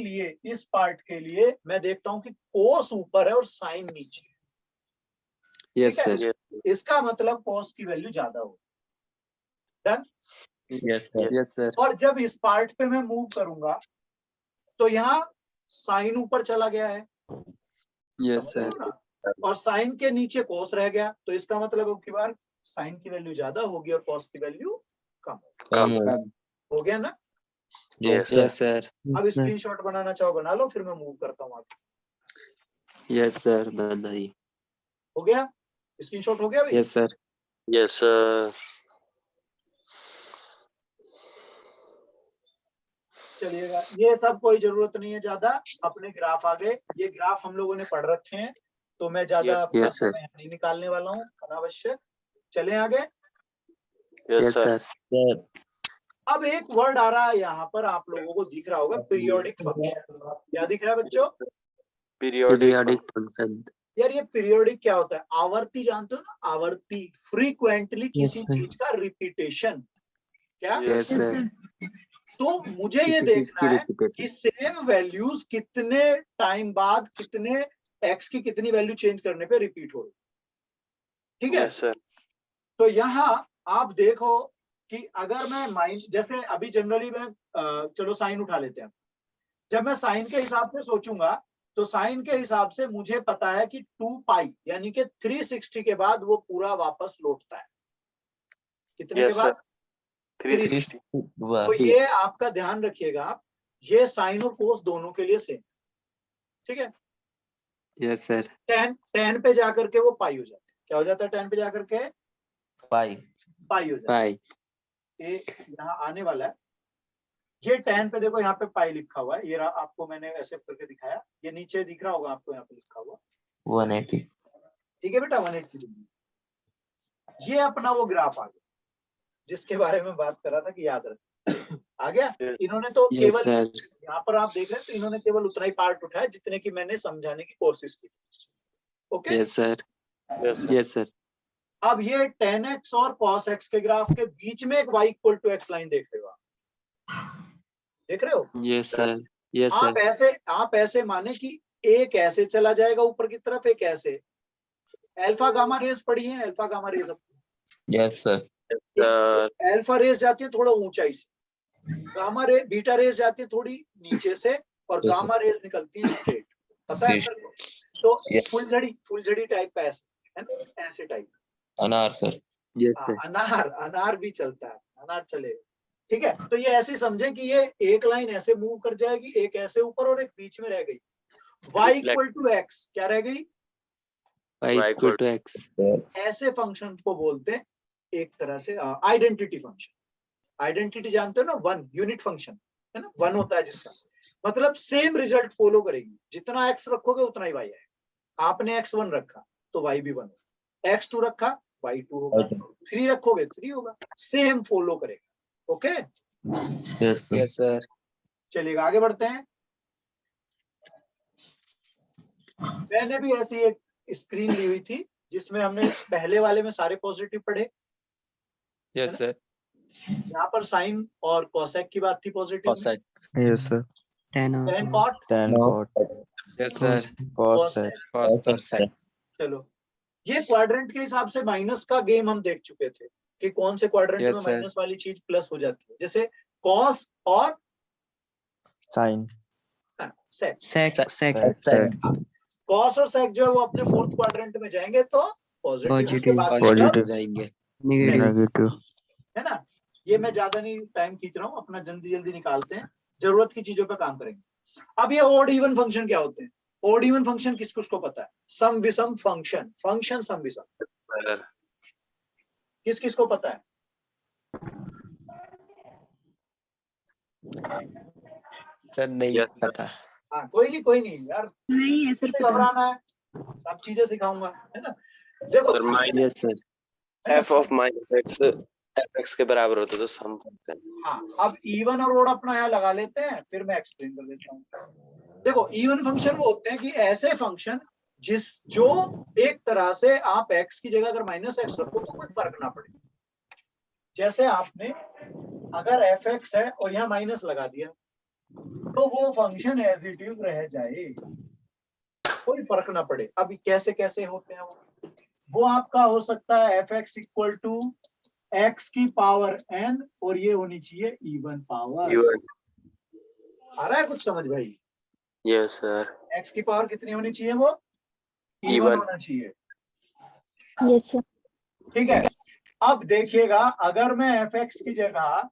लिए मैं देखता हूं कि कोस ऊपर है और साइन नीचे है।
Yes,
ठीक है?
sir.
Yes,
इसका मतलब कोस की वैल्यू ज्यादा हो। Done.
Yes, sir. Yes, sir.
और जब इस पार्ट पे मैं मूव करूंगा, तो यहाँ साइन ऊपर चला गया है,
Yes,
समझ
sir.
रहे हो ना? और साइन के नीचे कोस रह गया, तो इसका मतलब अब की बार साइन की वैल्यू ज्यादा होगी और कॉस की वैल्यू कम होगी।
कम हो।
हो गया ना।
yes,
Yes, sir.
अब स्क्रीनशॉट बनाना चाहो बना लो, फिर मैं मूव करता हूँ आगे।
Yes, sir. दादाजी.
हो गया, स्क्रीनशॉट हो गया भाई।
Yes, sir.
yes, sir.
चलिएगा, ये सब कोई जरूरत नहीं है ज्यादा, अपने ग्राफ आगे, ये ग्राफ हम लोगों ने पढ़ रखे हैं, तो मैं ज्यादा अपना
Yes, sir.
समय नहीं निकालने वाला हूँ अनावश्यक। चले आगे।
Yes,
Yes,
sir.
sir.
Sir
अब एक वर्ड आ रहा है यहाँ पर, आप लोगों को दिख रहा होगा, पीरियोडिक फंक्शन। क्या दिख रहा है बच्चों,
Periodic.
Periodic function.
यार ये पीरियोडिक क्या होता है, आवर्ती जानते हो ना, आवर्ती, फ्रीक्वेंटली किसी
sir.
चीज का रिपीटेशन। क्या,
Yes,
Yes,
sir.
sir.
तो मुझे ये
किसी चीज
देखना
की
है कि
repetition.
सेम वैल्यूज कितने टाइम बाद, कितने एक्स की कितनी वैल्यू चेंज करने पे रिपीट हो रही, ठीक है।
Yes, sir.
तो यहाँ आप देखो कि अगर मैं माइन, जैसे अभी जनरली मैं चलो साइन उठा लेते हैं, जब मैं साइन के हिसाब से सोचूंगा, तो साइन के हिसाब से मुझे पता है कि 2 पाई यानी कि 360 के बाद वो पूरा वापस लौटता है। कितने
Yes,
के
sir.
बाद,
360.
तो ये आपका ध्यान रखिएगा आप, ये साइन और कोस दोनों के लिए सेम, ठीक है।
Yes, sir.
tan पे जाकर के वो पाई हो जाता है। क्या हो जाता है tan पे जाकर के,
पाई।
पाई हो जाता है।
Pi.
ये यहाँ आने वाला है, ये tan पे देखो यहाँ पे पाई लिखा हुआ है, ये आपको मैंने ऐसे करके दिखाया, ये नीचे दिख रहा होगा आपको यहाँ पे लिखा हुआ,
180।
ठीक है बेटा, 180 डिग्री। ये अपना वो ग्राफ आ गया जिसके बारे में बात कर रहा था कि याद रख आ गया। इन्होंने तो
Yes,
केवल
sir.
यहाँ पर आप देख रहे हैं, तो इन्होंने केवल उतना ही पार्ट उठाया जितने की मैंने समझाने की कोशिश की। Okay,
Yes, sir.
Yes, sir.
Yes, sir.
अब ये tan x और cos x के ग्राफ के बीच में एक y = x लाइन देख रहे हो आप, देख रहे हो।
Yes, sir. Yes, sir.
आप ऐसे माने कि एक ऐसे चला जाएगा ऊपर की तरफ, एक ऐसे, अल्फा गामा रेज पढ़ी है, alpha gamma rays,
yes sir.
Alpha rays जाती है थोड़ा ऊंचाई से, गामा रे बीटा रेज जाती है थोड़ी नीचे से, और
Yes,
गामा रेज निकलती है स्ट्रेट, पता है आपको? तो
Yes.
फुलझड़ी टाइप का ऐसे है ना, ऐसे टाइप।
अनार सर।
Yes, sir.
अनार भी चलता है, अनार चलेगा, ठीक है। तो ये ऐसे समझे कि ये एक लाइन ऐसे मूव कर जाएगी, एक ऐसे ऊपर और एक बीच में रह गई। y = x क्या रह गई?
Y equal to x.
ऐसे फंक्शन को बोलते हैं एक तरह से आइडेंटिटी फंक्शन। आइडेंटिटी जानते हो ना, वन यूनिट फंक्शन है ना, वन होता है जिसका मतलब सेम रिजल्ट फॉलो करेगी, जितना x रखोगे उतना ही y आएगा। आपने x1 रखा तो y भी 1 होगा, x2 रखा y2 होगा, 3 रखोगे 3 होगा, सेम फॉलो करेगा। Okay,
yes
Yes, sir.
चलिएगा आगे बढ़ते हैं। मैंने भी ऐसी एक स्क्रीन ली हुई थी जिसमें हमने पहले वाले में सारे पॉजिटिव पढ़े,
Yes, sir.
यहाँ पर साइन और कोसेक की बात थी पॉजिटिव में,
Cosec.
Yes, sir.
tan cot,
Tan cot,
Yes, sir.
cos sec.
Cos sec.
चलो ये क्वाड्रेंट के हिसाब से माइनस का गेम हम देख चुके थे कि कौन से क्वाड्रेंट
Yes,
में
sir.
माइनस वाली चीज प्लस हो जाती है, जैसे कॉस और
साइन
सेक।
Sec.
कॉस और सेक जो है वो अपने फोर्थ क्वाड्रेंट में जाएंगे तो पॉजिटिव,
पॉजिटिव
Positive.
जाएंगे।
नेगेटिव
है ना। ये मैं ज्यादा नहीं टाइम खींच रहा हूँ, अपना जल्दी जल्दी निकालते हैं, जरूरत की चीजों पे काम करेंगे। अब ये ऑड इवन फंक्शन क्या होते हैं? ऑड इवन फंक्शन किसको पता है? सम विषम फंक्शन, फंक्शन सम विषम किसको पता है?
सर नहीं
Yes, sir.
पता।
हाँ कोई नहीं यार,
नहीं है सर पता।
घबराना है, सब चीजें सिखाऊंगा, है ना। देखो
sir minus
yes sir.
f of minus x fx के बराबर होता है तो सम फंक्शन।
हाँ, अब इवन और ओड अपना यहाँ लगा लेते हैं, फिर मैं एक्सप्लेन कर देता हूँ। देखो इवन फंक्शन वो होते हैं कि ऐसे फंक्शन जो एक तरह से आप x की जगह अगर माइनस एक्स रखो तो कोई फर्क ना पड़े। जैसे आपने अगर fx है और यहाँ माइनस लगा दिया तो वो फंक्शन एज इट इज रह जाए, कोई फर्क ना पड़े। अब कैसे कैसे होते हैं वो आपका हो सकता है fx इक्वल टू x की पावर n और ये होनी चाहिए इवन पावर। आ रहा है कुछ समझ भाई?
Yes sir.
x की पावर कितनी होनी चाहिए? वो इवन
Even.
होना चाहिए,
यस सर।
ठीक है। अब देखिएगा अगर मैं fx की जगह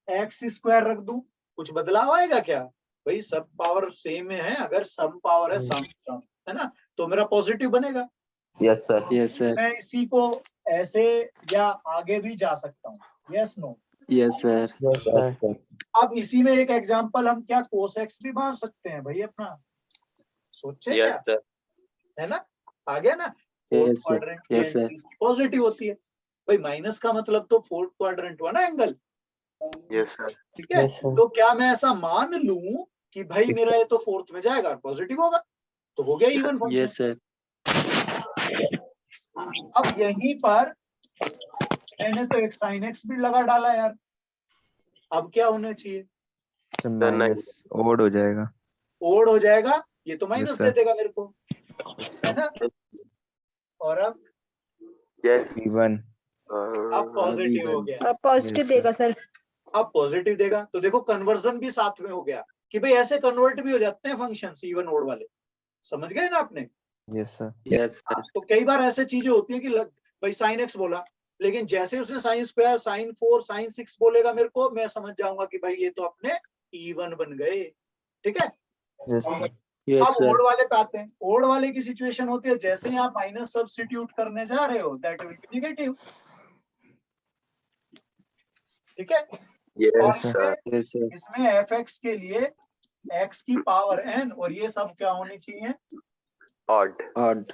x स्क्वायर रख दूं, कुछ बदलाव आएगा क्या? भाई सब पावर सेम है, अगर सम पावर है सम है ना, तो मेरा पॉजिटिव बनेगा।
Yes, sir.
Yes sir.
मैं इसी को ऐसे या आगे भी जा सकता हूँ, yes no.
Yes sir.
Yes, sir.
अब इसी में एक एग्जांपल हम क्या कोस एक्स भी मार सकते हैं भाई, अपना सोचे
यस
क्या,
सर।
है ना। आ गया ना।
Yes, sir.
Quadrant
Yes, sir.
Positive होती है भाई, माइनस का मतलब तो फोर्थ क्वाड्रेंट हुआ ना एंगल,
यस सर।
ठीक है।
Yes, sir.
तो क्या मैं ऐसा मान लूं कि भाई मेरा ये तो फोर्थ में जाएगा पॉजिटिव होगा, तो हो गया इवन फंक्शन।
Yes sir.
अब यहीं पर मैंने तो एक साइन एक्स भी लगा डाला यार, अब क्या होना चाहिए?
माइनस ओड हो जाएगा,
ओड हो जाएगा, ये तो माइनस
Yes,
दे
sir.
देगा मेरे को, है ना। और अब
यस
इवन
अब पॉजिटिव हो गया,
अब पॉजिटिव
Yes,
देगा सर।
अब पॉजिटिव देगा तो देखो कन्वर्जन भी साथ में हो गया कि भाई ऐसे कन्वर्ट भी हो जाते हैं फंक्शंस इवन ओड वाले, समझ गए ना आपने।
Yes sir,
yes sir.
हाँ, तो कई बार ऐसे चीजें होती है कि भाई साइन एक्स बोला, लेकिन जैसे उसने साइन स्क्वायर साइन 4 साइन 6 बोलेगा मेरे को, मैं समझ जाऊंगा कि भाई ये तो अपने इवन बन गए, ठीक है।
यस सर,
यस
अब
सर।
ओड वाले पे आते हैं। ओड वाले की सिचुएशन होती है जैसे ही आप माइनस सब्स्टिट्यूट करने जा रहे हो दैट विल बी नेगेटिव, ठीक है। और
यस सर।
Yes sir.
इसमें एफ एक्स के लिए x की पावर n और ये सब क्या होनी चाहिए?
ऑड।
ऑड।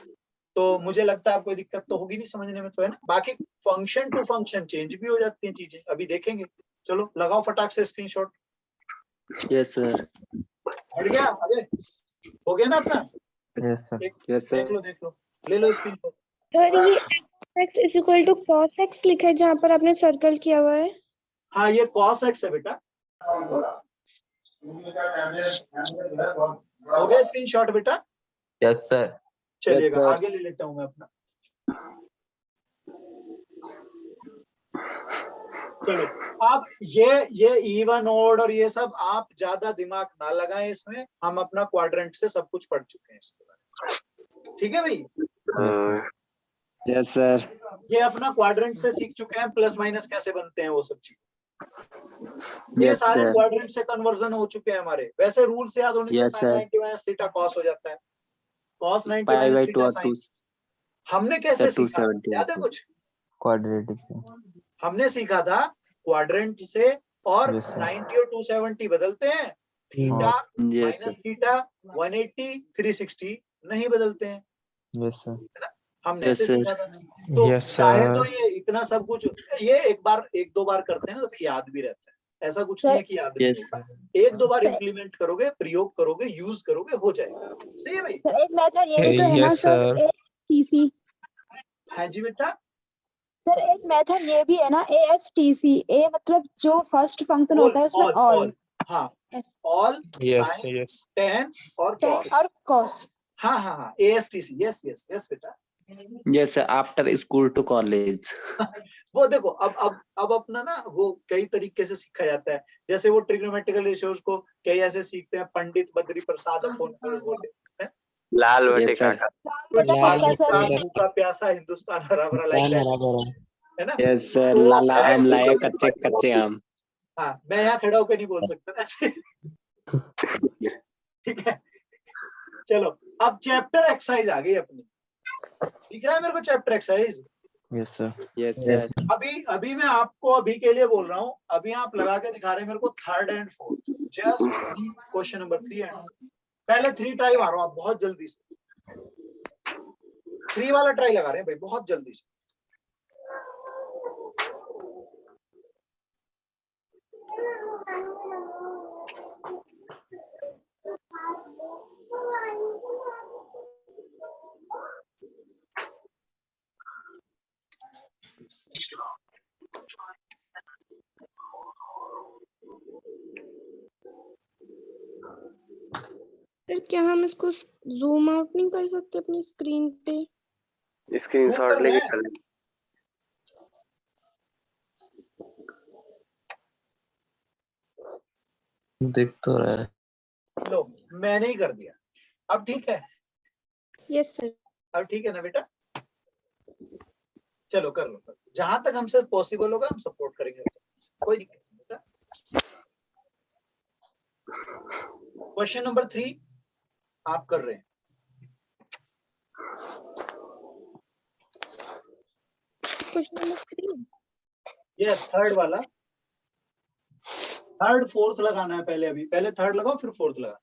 तो मुझे लगता है कोई दिक्कत तो होगी नहीं समझने में, तो है ना। बाकी फंक्शन टू फंक्शन चेंज भी हो जाती हैं चीजें, अभी देखेंगे। चलो लगाओ फटाक से स्क्रीनशॉट।
Yes sir.
हट गया आगे, हो गया ना अपना।
यस सर,
यस
देख
सर।
लो ले लो स्क्रीनशॉट।
सर ये x is equal to cos x लिखा है जहाँ पर आपने सर्कल किया हुआ है।
हाँ ये cos x है बेटा, हो गया स्क्रीनशॉट बेटा।
Yes, sir.
चलिएगा
Yes, sir.
आगे ले लेता हूँ मैं अपना। चलो अब ये इवन ओड और ये सब आप ज्यादा दिमाग ना लगाएं इसमें, हम अपना क्वाड्रेंट से सब कुछ पढ़ चुके हैं इसके बारे में, ठीक है भाई।
Yes sir.
ये अपना क्वाड्रेंट से सीख चुके हैं, प्लस माइनस कैसे बनते हैं वो सब चीज, ये
यस
सारे
सर।
क्वाड्रेंट से कन्वर्जन हो चुके हैं हमारे। वैसे रूल से याद होने चाहिए,
Yes,
sin
sir.
90 minus theta cos हो जाता है, cos 90
pi
minus
by
theta
2
sin। हमने कैसे
Sir,
सीखा
270
याद है कुछ?
क्वाड्रेटिक से,
हमने सीखा था क्वाड्रेंट से, और
Yes, sir.
90 और 270 बदलते हैं, थीटा
यस
माइनस थीटा 180 360 नहीं बदलते हैं,
यस सर,
हमने
Yes,
ऐसे
sir.
सीखा था। तो
Yes,
चाहे
sir.
तो ये इतना सब कुछ ये एक दो बार करते हैं ना तो फिर याद भी रहता है, ऐसा कुछ नहीं है कि याद नहीं
Yes.
होगा। एक दो बार इम्प्लीमेंट करोगे, प्रयोग करोगे, यूज करोगे, हो जाएगा। सही है भाई।
सर एक मेथड ये भी तो है ना
Yes,
सर,
sir.
ASTC।
हाँ जी बेटा,
सर एक मेथड ये भी है ना ASTC, A मतलब जो फर्स्ट फंक्शन होता है उसमें ऑल
हाँ
Yes.
All
Yes,
sine
yes.
Tan और
tan
cos।
और cos।
हाँ ASTC, यस बेटा।
Yes, sir. After school to college.
वो देखो अब अपना ना वो कई तरीके से सीखा जाता है। जैसे वो ट्रिग्नोमेट्रिकल रेशियोज को कई ऐसे सीखते हैं, पंडित बद्री प्रसाद अपन वो लेते हैं।
लाल बटे
Yes, sir.
काका।
बटा
लाल
काका सर।
बटे
भूखा प्यासा हिंदुस्तान हरा भरा, लाइक दैट, है ना।
Yes, sir.
तो
लाला
अगर
आम लाया
कोई-
कच्चे कच्चे आम.
हाँ, मैं यहाँ खड़ा होकर नहीं बोल सकता ऐसे। ठीक है, चलो अब चैप्टर एक्सरसाइज आ गई अपनी। दिख रहा है मेरे को chapter exercise?
Yes sir.
Yes, sir.
अभी मैं आपको अभी के लिए बोल रहा हूँ, अभी आप लगा के दिखा रहे हैं मेरे को third and fourth, just question number 3 and पहले 3 ट्राई मारो आप बहुत जल्दी से। 3 वाला ट्राई लगा रहे हैं भाई बहुत जल्दी से।
सर क्या हम इसको जूम आउट नहीं कर सकते अपनी स्क्रीन पे?
स्क्रीनशॉट लेके कर ले।
दिख तो रहा है।
लो मैंने ही कर दिया, अब ठीक है,
यस सर।
अब ठीक है ना बेटा। चलो कर लो, जहां तक हमसे पॉसिबल होगा हम सपोर्ट करेंगे, कोई दिक्कत नहीं बेटा। क्वेश्चन नंबर 3 आप कर रहे हैं।
Question number 3।
यस, थर्ड वाला, थर्ड फोर्थ लगाना है पहले, अभी पहले थर्ड लगाओ फिर फोर्थ लगा।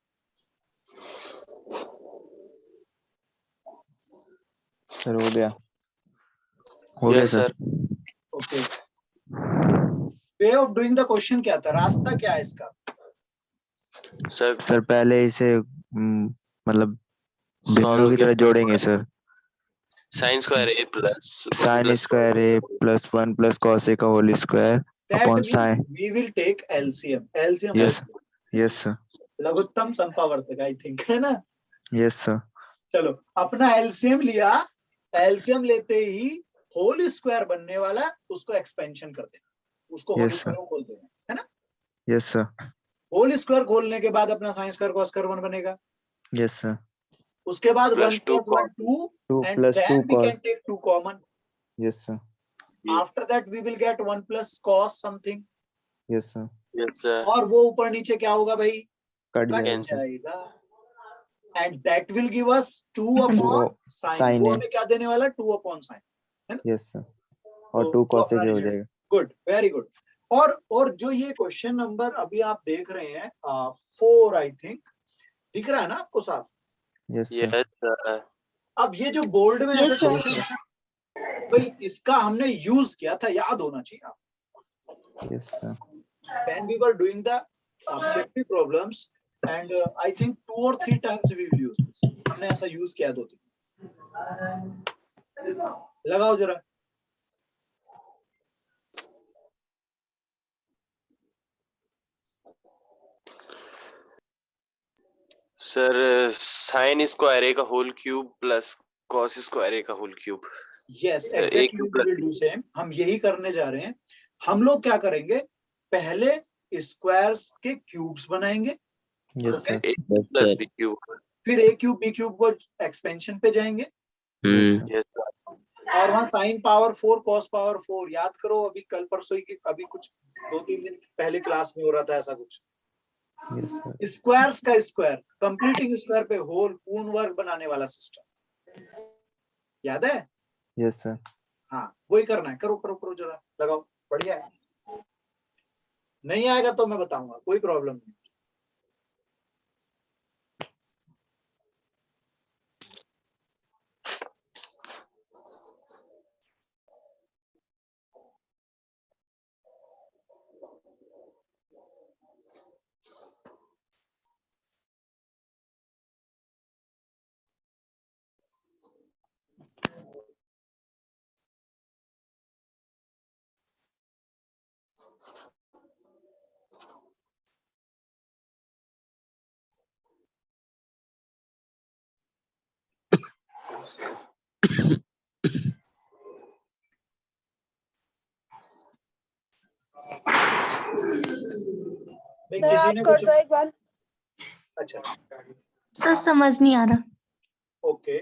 सर हो गया, हो गया
yes
sir.
Sir.
Okay, way of doing the question क्या था, रास्ता क्या है इसका?
सर
सर पहले इसे मतलब बिंदुओं
सॉल्व
की तरह जोड़ेंगे sir.
Sine square A plus
sine square A plus 1 plus cos A का whole square
that
upon
means
sine.
We will take LCM. LCM
yes yes sir.
लघुत्तम संपावर्तक आई थिंक, है ना।
Yes sir.
चलो अपना एलसीएम लिया, LCM लेते ही whole square बनने वाला उसको एक्सपेंशन कर देना, उसको होल
Yes,
स्क्वायर को खोल देना, है ना।
Yes sir.
होल स्क्वायर खोलने के बाद अपना साइन स्क्वायर कॉस स्क्वायर 1 बनेगा।
Yes sir.
उसके बाद 1
Plus two
+ 1 2
2
and
plus 2
then we
cos.
can take 2 common.
Yes sir.
After that we will get 1 plus cos something,
yes sir.
Yes sir.
और वो ऊपर नीचे क्या होगा भाई,
कट
कट
जाएगा सर।
जाएगा, and that will give us 2 upon sin।
sin
वो
है।
हमें क्या देने वाला, 2 upon sin, है ना।
Yes sir. और 2 cos ए हो जाएगा।
Good, very good. और जो ये क्वेश्चन नंबर अभी आप देख रहे हैं 4 आई थिंक, दिख रहा है ना आपको साफ?
Yes sir.
Yes sir.
अब ये जो बोर्ड में
Yes,
ऐसे
sir.
क्वेश्चन है ना, भाई इसका हमने यूज किया था, याद होना चाहिए आपको।
Yes sir.
When we were doing the objective problems and I think 2 or 3 times we will use this, हमने ऐसा यूज किया 2-3। लगाओ जरा।
सर साइन स्क्वायर ए का whole cube plus cos square A का whole cube.
Yes
A
exactly
cube
we will do same, हम यही करने जा रहे हैं। हम लोग क्या करेंगे, पहले स्क्वायर्स के क्यूब्स बनाएंगे,
यस
ओके,
सर।
ए प्लस बी क्यूब।
फिर ए क्यूब बी क्यूब को एक्सपेंशन पे जाएंगे,
यस सर।
और वहां साइन पावर 4 कॉस पावर 4 याद करो, अभी कल परसों ही अभी कुछ 2-3 दिन पहले क्लास में हो रहा था ऐसा कुछ।
Yes sir.
स्क्वायर्स का स्क्वायर, कंप्लीटिंग स्क्वायर पे होल, पूर्ण वर्ग बनाने वाला सिस्टम याद है?
Yes sir.
हाँ वही करना है, करो करो करो जरा, लगाओ, बढ़िया है। नहीं आएगा तो मैं बताऊंगा, कोई प्रॉब्लम नहीं। भाई
सर
किसी
आप
ने
कर
कुछ
दो एक बार।
अच्छा
सर समझ नहीं आ रहा।
ओके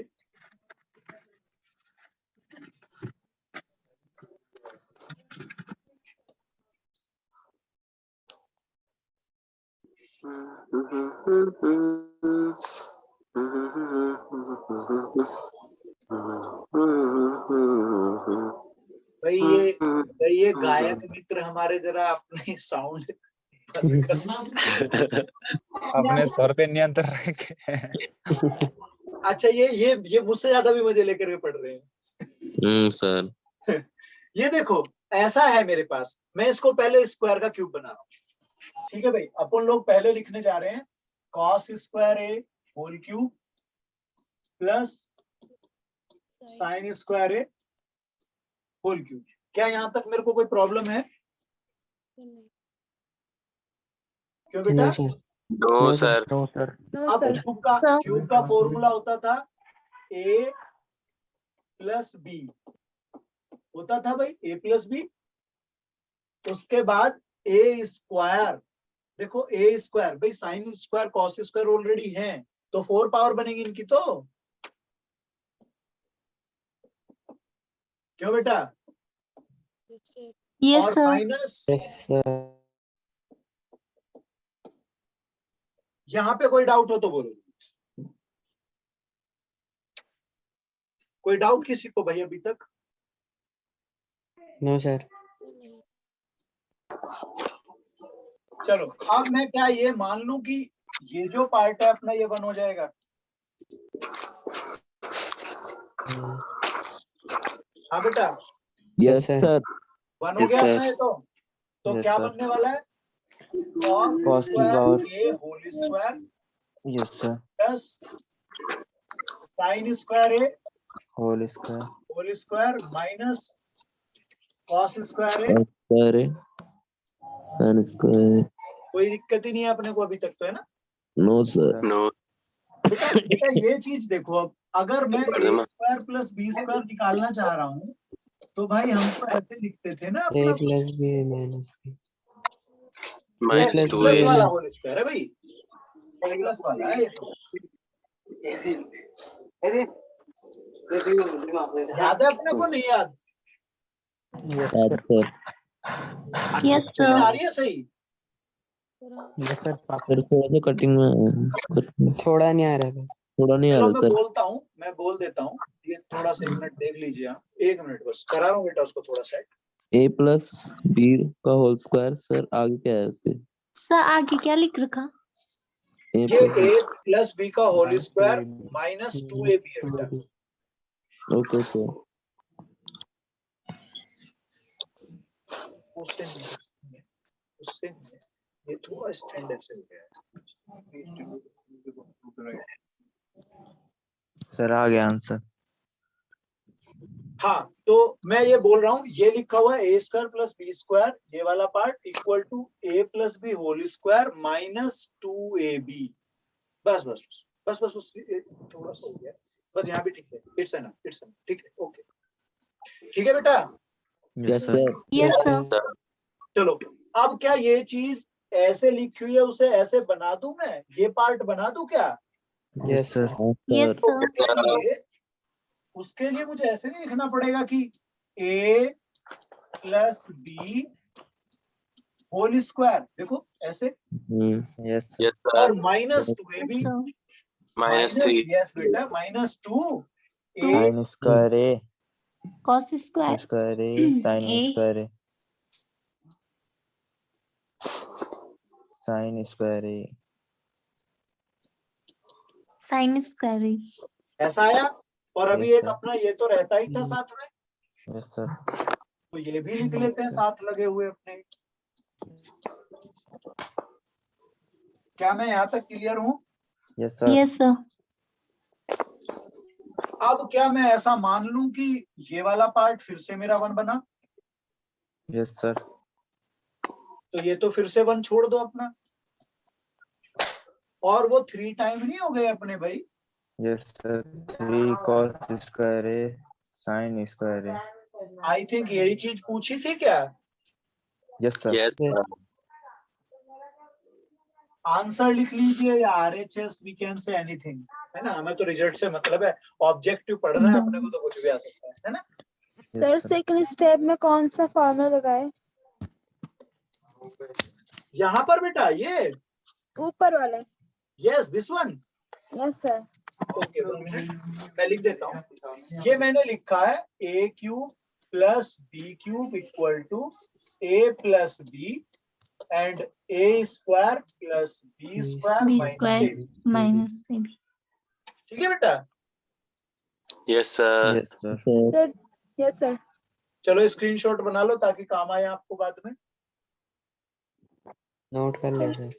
भाई ये गायक मित्र हमारे जरा अपने साउंड
अपने स्वर पे नियंत्रण रखे।
अच्छा ये मुझसे ज्यादा भी मजे लेकर के पढ़ रहे हैं।
सर
ये देखो ऐसा है मेरे पास, मैं इसको पहले स्क्वायर का क्यूब बना रहा हूँ। ठीक है भाई, अपन लोग पहले लिखने जा रहे हैं cos square A whole cube plus sine square A whole cube. क्या यहाँ तक मेरे को कोई प्रॉब्लम है? क्यों बेटा?
No sir
no sir.
No sir.
No
अब
सर।
क्यूब का फॉर्मूला होता था a प्लस बी, होता था भाई a प्लस बी। उसके बाद a स्क्वायर, देखो a स्क्वायर भाई sine square cos square already है, तो 4 पावर बनेगी इनकी तो। क्यों बेटा?
यस
और
सर।
माइनस
सर
यहाँ पे कोई डाउट हो तो बोलो। कोई डाउट किसी को भाई अभी तक?
नो सर
चलो अब मैं क्या ये मान लूं कि ये जो पार्ट है अपना ये 1 हो जाएगा? हाँ बेटा
यस
sir.
सर।
1 हो
Yes,
गया
sir.
अपना ये तो
Yes,
क्या
sir.
बनने वाला है?
Cos
cos
की power.
Square A whole square
yes sir.
Plus sine square A
whole square.
Whole square minus cos square A.
Square sine square
कोई दिक्कत ही नहीं है अपने को अभी तक तो, है ना?
No sir
no.
बेटा ये चीज देखो, अब अगर मैं A square plus B square निकालना चाह रहा हूँ तो भाई हम तो ऐसे लिखते थे ना
ए
अपना
plus B minus B
minus
plus
two
plus
A.
वाला होल स्क्वायर है भाई, प्लस वाला है ये तो। याद है अपने को नहीं याद?
यस
आज
सर।
सर
यस
चीज आ
सर।
रही है सही?
Yes sir.
फिर थोड़ा सा कटिंग में थोड़ा नहीं आ रहा था थोड़ा नहीं आ
चलो
रहा
मैं
सर
बोलता हूँ, मैं बोल देता हूँ, ये थोड़ा सा 1 मिनट देख लीजिए आप, 1 मिनट बस करा रहा हूँ बेटा उसको थोड़ा सा।
ए प्लस बी का होल स्क्वायर सर आगे क्या है उसके
सर आगे क्या लिख रखा?
ए
ये a प्लस बी का होल स्क्वायर माइनस 2ab है बेटा।
ओके सर
उससे नहीं है, उससे नहीं है, ये थोड़ा स्टैंड ऐसे हो गया है।
सर आ गया आंसर।
हाँ तो मैं ये बोल रहा हूँ, ये लिखा हुआ है A square plus B square, ये वाला part equal to A plus B whole square minus 2ab। बस बस बस बस बस बस थोड़ा सा हो गया बस, यहाँ भी ठीक है। इट्स एनफ, इट्स एनफ, ठीक है, ओके ठीक है बेटा।
Yes sir.
Yes sir.
चलो अब क्या ये चीज ऐसे लिखी हुई है उसे ऐसे बना दूं मैं, ये पार्ट बना दूं क्या?
Yes sir.
यस
तो
सर।
उसके लिए मुझे ऐसे नहीं लिखना पड़ेगा कि a plus B whole square, देखो ऐसे,
यस सर।
यस
और
sir.
Minus 2ab
minus 3।
Yes बेटा minus 2 a
sine square A
cos square
square A sine
A
square A sine square A.
Sine square.
ऐसा आया। और अभी
Yes,
एक
sir.
अपना ये तो रहता ही था साथ में,
यस सर।
तो ये भी लिख लेते हैं साथ लगे हुए अपने। क्या मैं यहाँ तक क्लियर हूँ?
Yes sir.
Yes sir.
अब क्या मैं ऐसा मान लूं कि ये वाला पार्ट फिर से मेरा 1 बना,
यस सर।
तो ये तो फिर से 1 छोड़ दो अपना, और वो 3 टाइम नहीं हो गए अपने भाई?
Yes sir. 3 cos square A sine square A.
I think यही चीज पूछी थी क्या?
Yes sir.
Yes sir.
Answer लिख लीजिए या RHS we can say anything, है ना, हमें तो रिजल्ट से मतलब है, ऑब्जेक्टिव पढ़ना है अपने को, तो कुछ भी आ सकता है ना।
सर सेकंड स्टेप में कौन सा फॉर्मूला लगाए?
यहाँ पर बेटा ये,
ऊपर वाले?
Yes this one,
yes sir.
Okay 1 minute मैं लिख देता हूँ। ये मैंने लिखा है a cube plus b cube equal to a plus b and a square plus b square
B
minus
square
a,
minus AB.
ठीक है बेटा।
Yes sir.
Yes sir.
Sir yes sir.
चलो स्क्रीनशॉट बना लो ताकि काम आए आपको बाद में।
नोट कर लिया सर।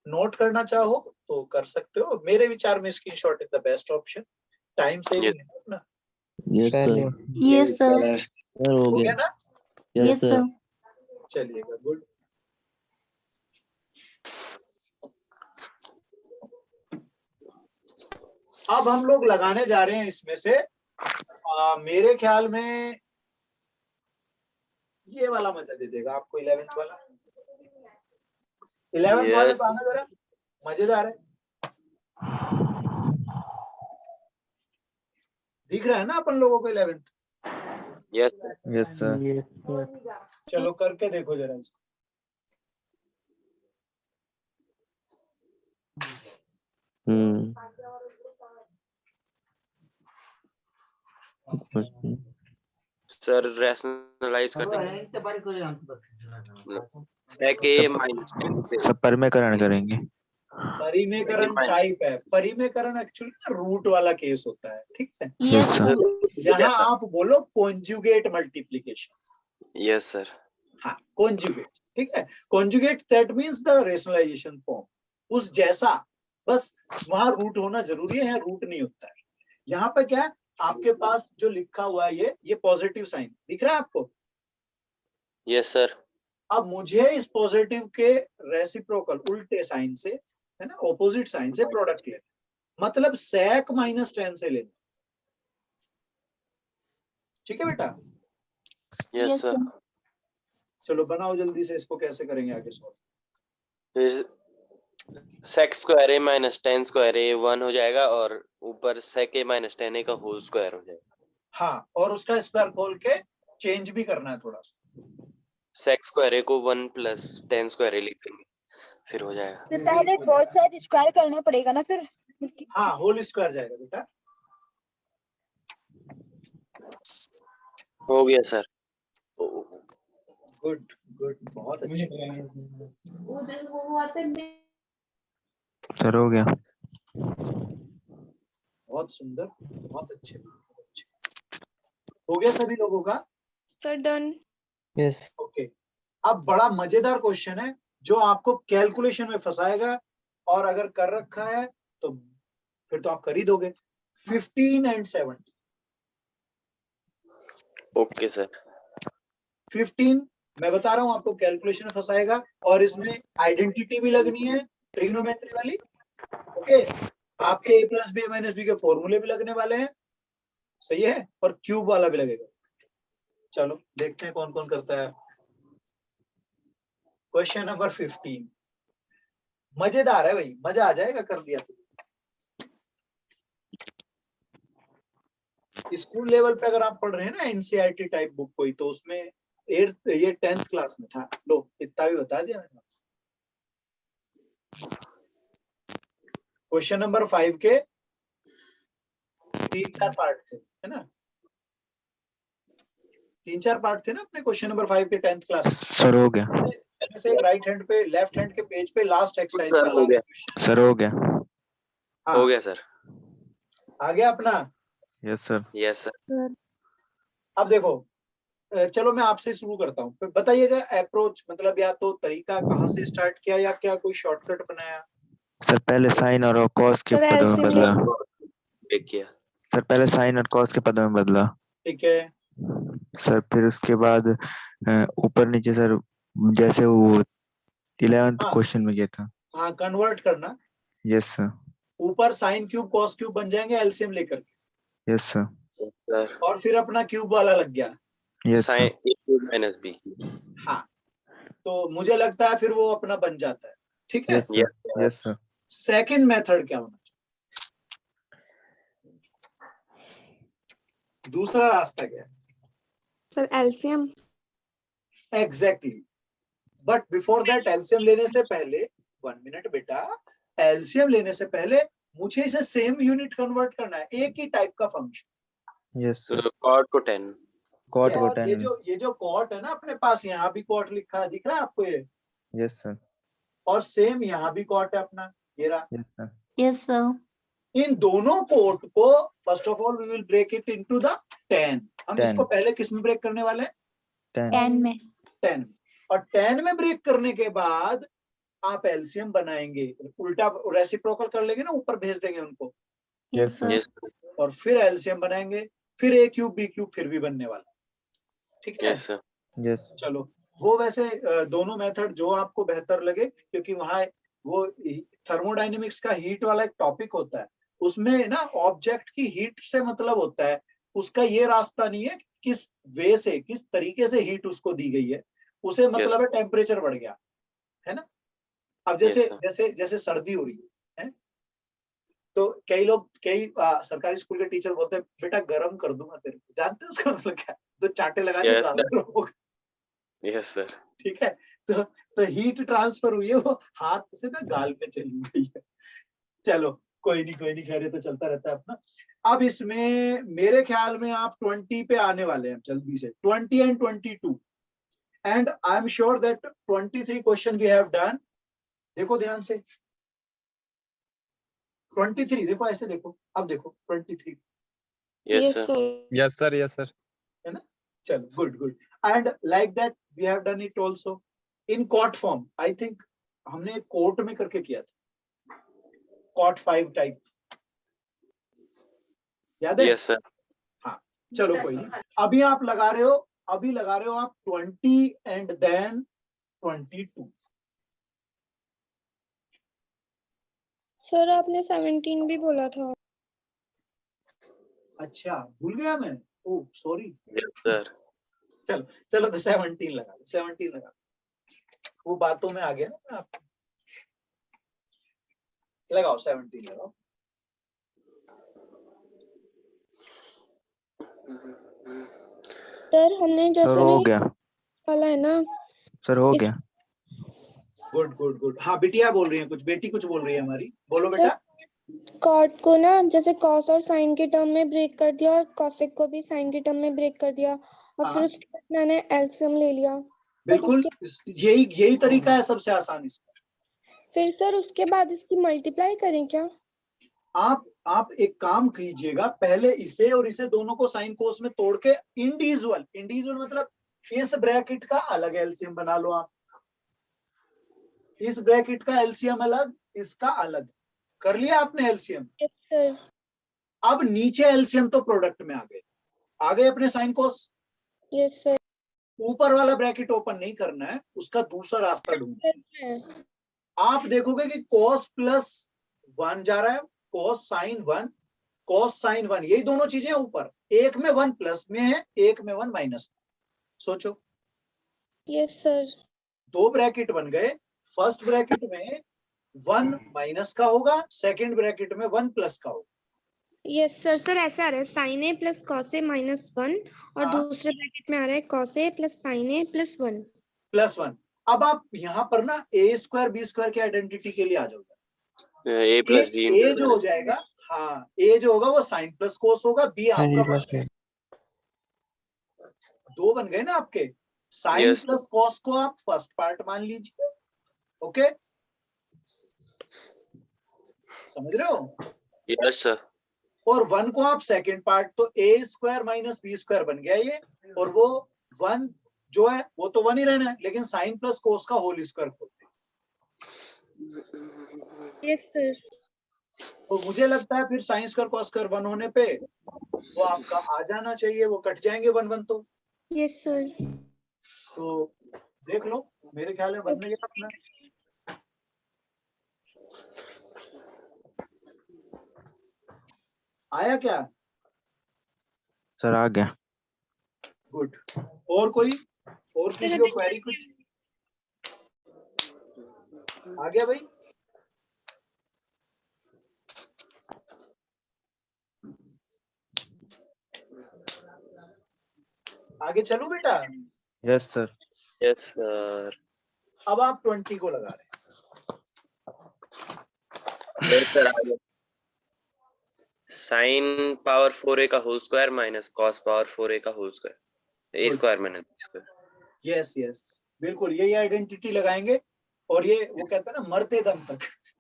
नोट करना चाहो तो कर सकते हो, मेरे विचार में screenshot is the best option, time saving है ना।
यस
कर
सर।
लिया।
Yes sir.
सर हो
हो
गया।
गया ना,
यस
Yes
सर।
sir.
चलिएगा गुड। अब हम लोग लगाने जा रहे हैं इसमें से मेरे ख्याल में ये वाला मजा दे देगा आपको, 11th वाला। 11th वाले
Yes.
को आना जरा, मजेदार है, दिख रहा है ना अपन लोगों को 11th।
Yes
yes sir.
Yes sir.
चलो करके देखो जरा इसको।
सर रैशनलाइज कर sec a minus 10 से
सब परिमेयकरण करेंगे।
परिमेयकरण टाइप है, परिमेयकरण एक्चुअली ना रूट वाला केस होता है, ठीक है।
Yes
sir.
sir.
यहाँ आप बोलो कॉन्जुगेट मल्टीप्लिकेशन,
यस सर।
हाँ कॉन्जुगेट, ठीक है। Conjugate that means the rationalisation form, उस जैसा, बस वहां रूट होना जरूरी है, रूट नहीं होता है। यहाँ पे क्या है, आपके पास जो लिखा हुआ है ये पॉजिटिव साइन दिख रहा है आपको।
Yes sir.
अब मुझे इस पॉजिटिव के रेसिप्रोकल उल्टे साइन से, है ना, ऑपोजिट साइन से प्रोडक्ट लेना, मतलब sec माइनस 10 से लेना, ठीक है बेटा।
Yes
Yes
sir.
sir.
चलो बनाओ जल्दी से, इसको कैसे करेंगे आगे सॉल्व।
फिर sec square a minus 10 square a 1 हो जाएगा और ऊपर sec a माइनस 10 a का होल स्क्वायर हो जाएगा।
हाँ, और उसका स्क्वायर खोल के चेंज भी करना है थोड़ा सा।
sec स्क्वायर a को 1 प्लस 10 स्क्वायर a लिख देंगे, फिर हो जाएगा।
तो पहले बहुत सारे स्क्वायर करना पड़ेगा ना फिर।
हाँ होल स्क्वायर जाएगा बेटा।
हो गया सर।
गुड गुड, बहुत अच्छे।
सर हो गया।
बहुत सुंदर, बहुत अच्छे, बहुत अच्छे। हो गया सभी लोगों का?
Sir done.
यस।
ओके, अब बड़ा मजेदार क्वेश्चन है जो आपको कैलकुलेशन में फंसाएगा, और अगर कर रखा है तो फिर तो आप कर ही दोगे। 15 एंड 70।
Okay sir.
15 मैं बता रहा हूं आपको कैलकुलेशन में फंसाएगा, और इसमें आइडेंटिटी भी लगनी है, ट्रिग्नोमेट्री वाली। ओके, आपके a plus B minus B के फॉर्मूले भी लगने वाले हैं, सही है, और क्यूब वाला भी लगेगा। चलो देखते हैं कौन कौन करता है। क्वेश्चन नंबर 15 मजेदार है भाई, मजा आ जाएगा कर दिया तो। स्कूल लेवल पे अगर आप पढ़ रहे हैं ना एनसीईआरटी टाइप बुक कोई, तो उसमें 8th ये 10th क्लास में था। लो इतना भी बता दिया मैंने। क्वेश्चन नंबर 5 के 3-4 पार्ट थे, है ना, 3-4 पार्ट थे ना अपने क्वेश्चन नंबर 5 के 10th क्लास में।
सर हो गया।
से एक राइट हैंड पे, लेफ्ट हैंड के पेज पे लास्ट एक्सरसाइज
सर
का
हो गया।
Last question.
सर हो गया।
हाँ
हो गया सर।
आ गया अपना।
Yes sir.
Yes sir.
अब देखो, चलो मैं आपसे शुरू करता हूँ, बताइएगा अप्रोच मतलब या तो तरीका कहाँ से स्टार्ट किया या क्या कोई शॉर्टकट बनाया।
सर पहले साइन और कॉस के
सर
पदों में
LCM
बदला।
देख किया।
सर पहले साइन और कॉस के पदों में बदला।
ठीक है,
सर फिर उसके बाद ऊपर नीचे सर जैसे वो 11th
हाँ।
क्वेश्चन में गया था।
हाँ कन्वर्ट करना।
Yes sir.
ऊपर साइन क्यूब कॉस क्यूब बन जाएंगे एलसीएम लेकर के,
यस सर।
सर
और फिर अपना क्यूब वाला लग गया।
Yes
sine
sir.
a cube minus b।
हाँ, तो मुझे लगता है फिर वो अपना बन जाता है। ठीक है।
Yes sir, yes sir.
Second method क्या होना चाहिए? दूसरा रास्ता क्या है?
Sir LCM.
Exactly. But before that LCM लेने से पहले, 1 मिनट बेटा, एलसीएम लेने से पहले मुझे इसे सेम यूनिट कन्वर्ट करना है, एक ही टाइप का फंक्शन।
Yes sir.
कॉट को 10।
कॉट को
ये
10।
ये जो कॉट है ना अपने पास, यहाँ भी कॉट लिखा है, दिख रहा है आपको ये?
यस सर,
और सेम यहाँ भी कॉट है अपना, ये रहा।
Yes sir.
Yes, sir.
इन दोनों कोट को first of all we will break it into the 10। हम
10।
इसको पहले किस में ब्रेक करने वाले हैं?
10।
10 में.
10 में। और 10 में ब्रेक करने के बाद आप एलसीएम बनाएंगे, उल्टा रेसिप्रोकल कर लेंगे ना, ऊपर भेज देंगे उनको,
Yes,
Yes, sir.
sir.
Yes
और फिर एलसीएम बनाएंगे, फिर ए क्यूब बी क्यूब फिर भी बनने वाला। ठीक है,
यस सर।
यस।
चलो वो वैसे दोनों मेथड जो आपको बेहतर लगे, क्योंकि वहां वो थर्मोडायनेमिक्स का हीट वाला एक टॉपिक होता है, उसमें ना ऑब्जेक्ट की हीट से मतलब होता है, उसका ये रास्ता नहीं है किस वे से, किस तरीके से हीट उसको दी गई है, उसे मतलब है टेम्परेचर बढ़ गया है ना। अब जैसे
Yes, sir.
जैसे जैसे सर्दी हो रही है, तो कई लोग, कई सरकारी स्कूल के टीचर बोलते हैं बेटा गर्म कर दूंगा तेरे को, जानते हैं उसका मतलब क्या है? तो चाटे लगा के
Yes,
ज्यादा गर्म होगा।
Yes sir.
ठीक है, तो हीट ट्रांसफर हुई है, वो हाथ से ना गाल पे चली गई है। चलो कोई नहीं, खैर ये तो चलता रहता है अपना। अब इसमें मेरे ख्याल में आप 20 पे आने वाले हैं जल्दी से, 20 and 22, and I am sure that 23 question we have done. देखो ध्यान से, 23 देखो, ऐसे देखो, अब देखो 23,
yes sir.
Yes sir, yes sir.
है ना। चलो good good, and like that we have done it also in cot form. I think हमने कोट में करके किया था, कॉट 5 टाइप, याद है?
Yes sir.
हाँ चलो कोई नहीं, अभी आप लगा रहे हो, अभी लगा रहे हो आप 20 एंड देन 22।
सर आपने 17 भी बोला था।
अच्छा भूल गया मैं, ओ सॉरी।
Yes sir.
चलो तो 17 लगा लो, 17 लगा लो, वो बातों में आ गया ना आप। लगाओ 17 लगाओ।
सर हमने
सर
जैसे
हो
ना
गया,
वाला है ना,
सर हो
इस-
गया।
Good good good. हाँ बिटिया बोल रही है कुछ, बेटी कुछ बोल रही है हमारी, बोलो बेटा।
कॉट को ना जैसे कॉस और साइन के टर्म में ब्रेक कर दिया, और कॉसेक को भी साइन के टर्म में ब्रेक कर दिया, और फिर
हाँ
उसके बाद मैंने एलसीएम ले लिया।
बिल्कुल, यही तरीका है सबसे आसान इसका।
फिर सर उसके बाद इसकी मल्टीप्लाई करें क्या?
आप एक काम कीजिएगा, पहले इसे और इसे दोनों को साइन कोस में तोड़ के इंडिविजुअल मतलब इस ब्रैकेट का अलग एलसीएम बना लो आप, इस ब्रैकेट का एलसीएम अलग, इसका अलग, कर लिया आपने एलसीएम।
सर
अब नीचे एलसीएम तो प्रोडक्ट में आ गए अपने साइन कोस।
Yes sir.
ऊपर वाला ब्रैकेट ओपन नहीं करना है, उसका दूसरा रास्ता ढूंढना है। आप देखोगे कि cos प्लस 1 जा रहा है, cos sin 1, यही दोनों चीजें ऊपर, एक में 1 प्लस में है, एक में 1 माइनस में। सोचो,
यस सर।
दो ब्रैकेट बन गए, फर्स्ट ब्रैकेट में 1 माइनस का होगा, सेकंड ब्रैकेट में 1 प्लस का होगा।
Yes sir. सर ऐसे आ रहा है sign A plus cos A minus 1, और
हाँ।
दूसरे ब्रैकेट में आ रहा है cos A plus sign A plus 1
plus 1। अब आप यहाँ पर ना ए स्क्वायर बी स्क्वायर की आइडेंटिटी के लिए आ जाओगे।
ए प्लस बी
ए जो हो जाएगा, हाँ ए जो होगा वो साइन प्लस कोस होगा, बी आपका दो बन गए ना आपके, साइन
Yes.
प्लस कॉस को आप फर्स्ट पार्ट मान लीजिए। ओके समझ रहे हो?
Yes sir.
और 1 को आप सेकंड पार्ट, तो ए स्क्वायर माइनस बी स्क्वायर बन गया ये, और वो 1 जो है वो तो 1 ही रहना है, लेकिन साइन प्लस कोस का होल स्क्वायर खोलते हैं।
Yes sir.
तो मुझे लगता है फिर साइन स्क्वायर कॉस स्क्वायर 1 होने पे वो आपका आ जाना चाहिए, वो कट जाएंगे 1 1 तो।
Yes sir.
तो देख लो, मेरे ख्याल में बनने गया अपना। आया क्या?
सर आ गया।
गुड। और कोई, और किसी को क्वेरी कुछ? आ गया भाई? आगे चलूं बेटा?
Yes sir.
Yes sir.
अब आप 20 को लगा रहे
यस सर आगे। साइन पावर 4a का whole square minus cos power 4a का whole square A
Good.
Square minus B square.
Yes yes बिल्कुल यही आइडेंटिटी लगाएंगे और ये वो कहता है ना मरते दम तक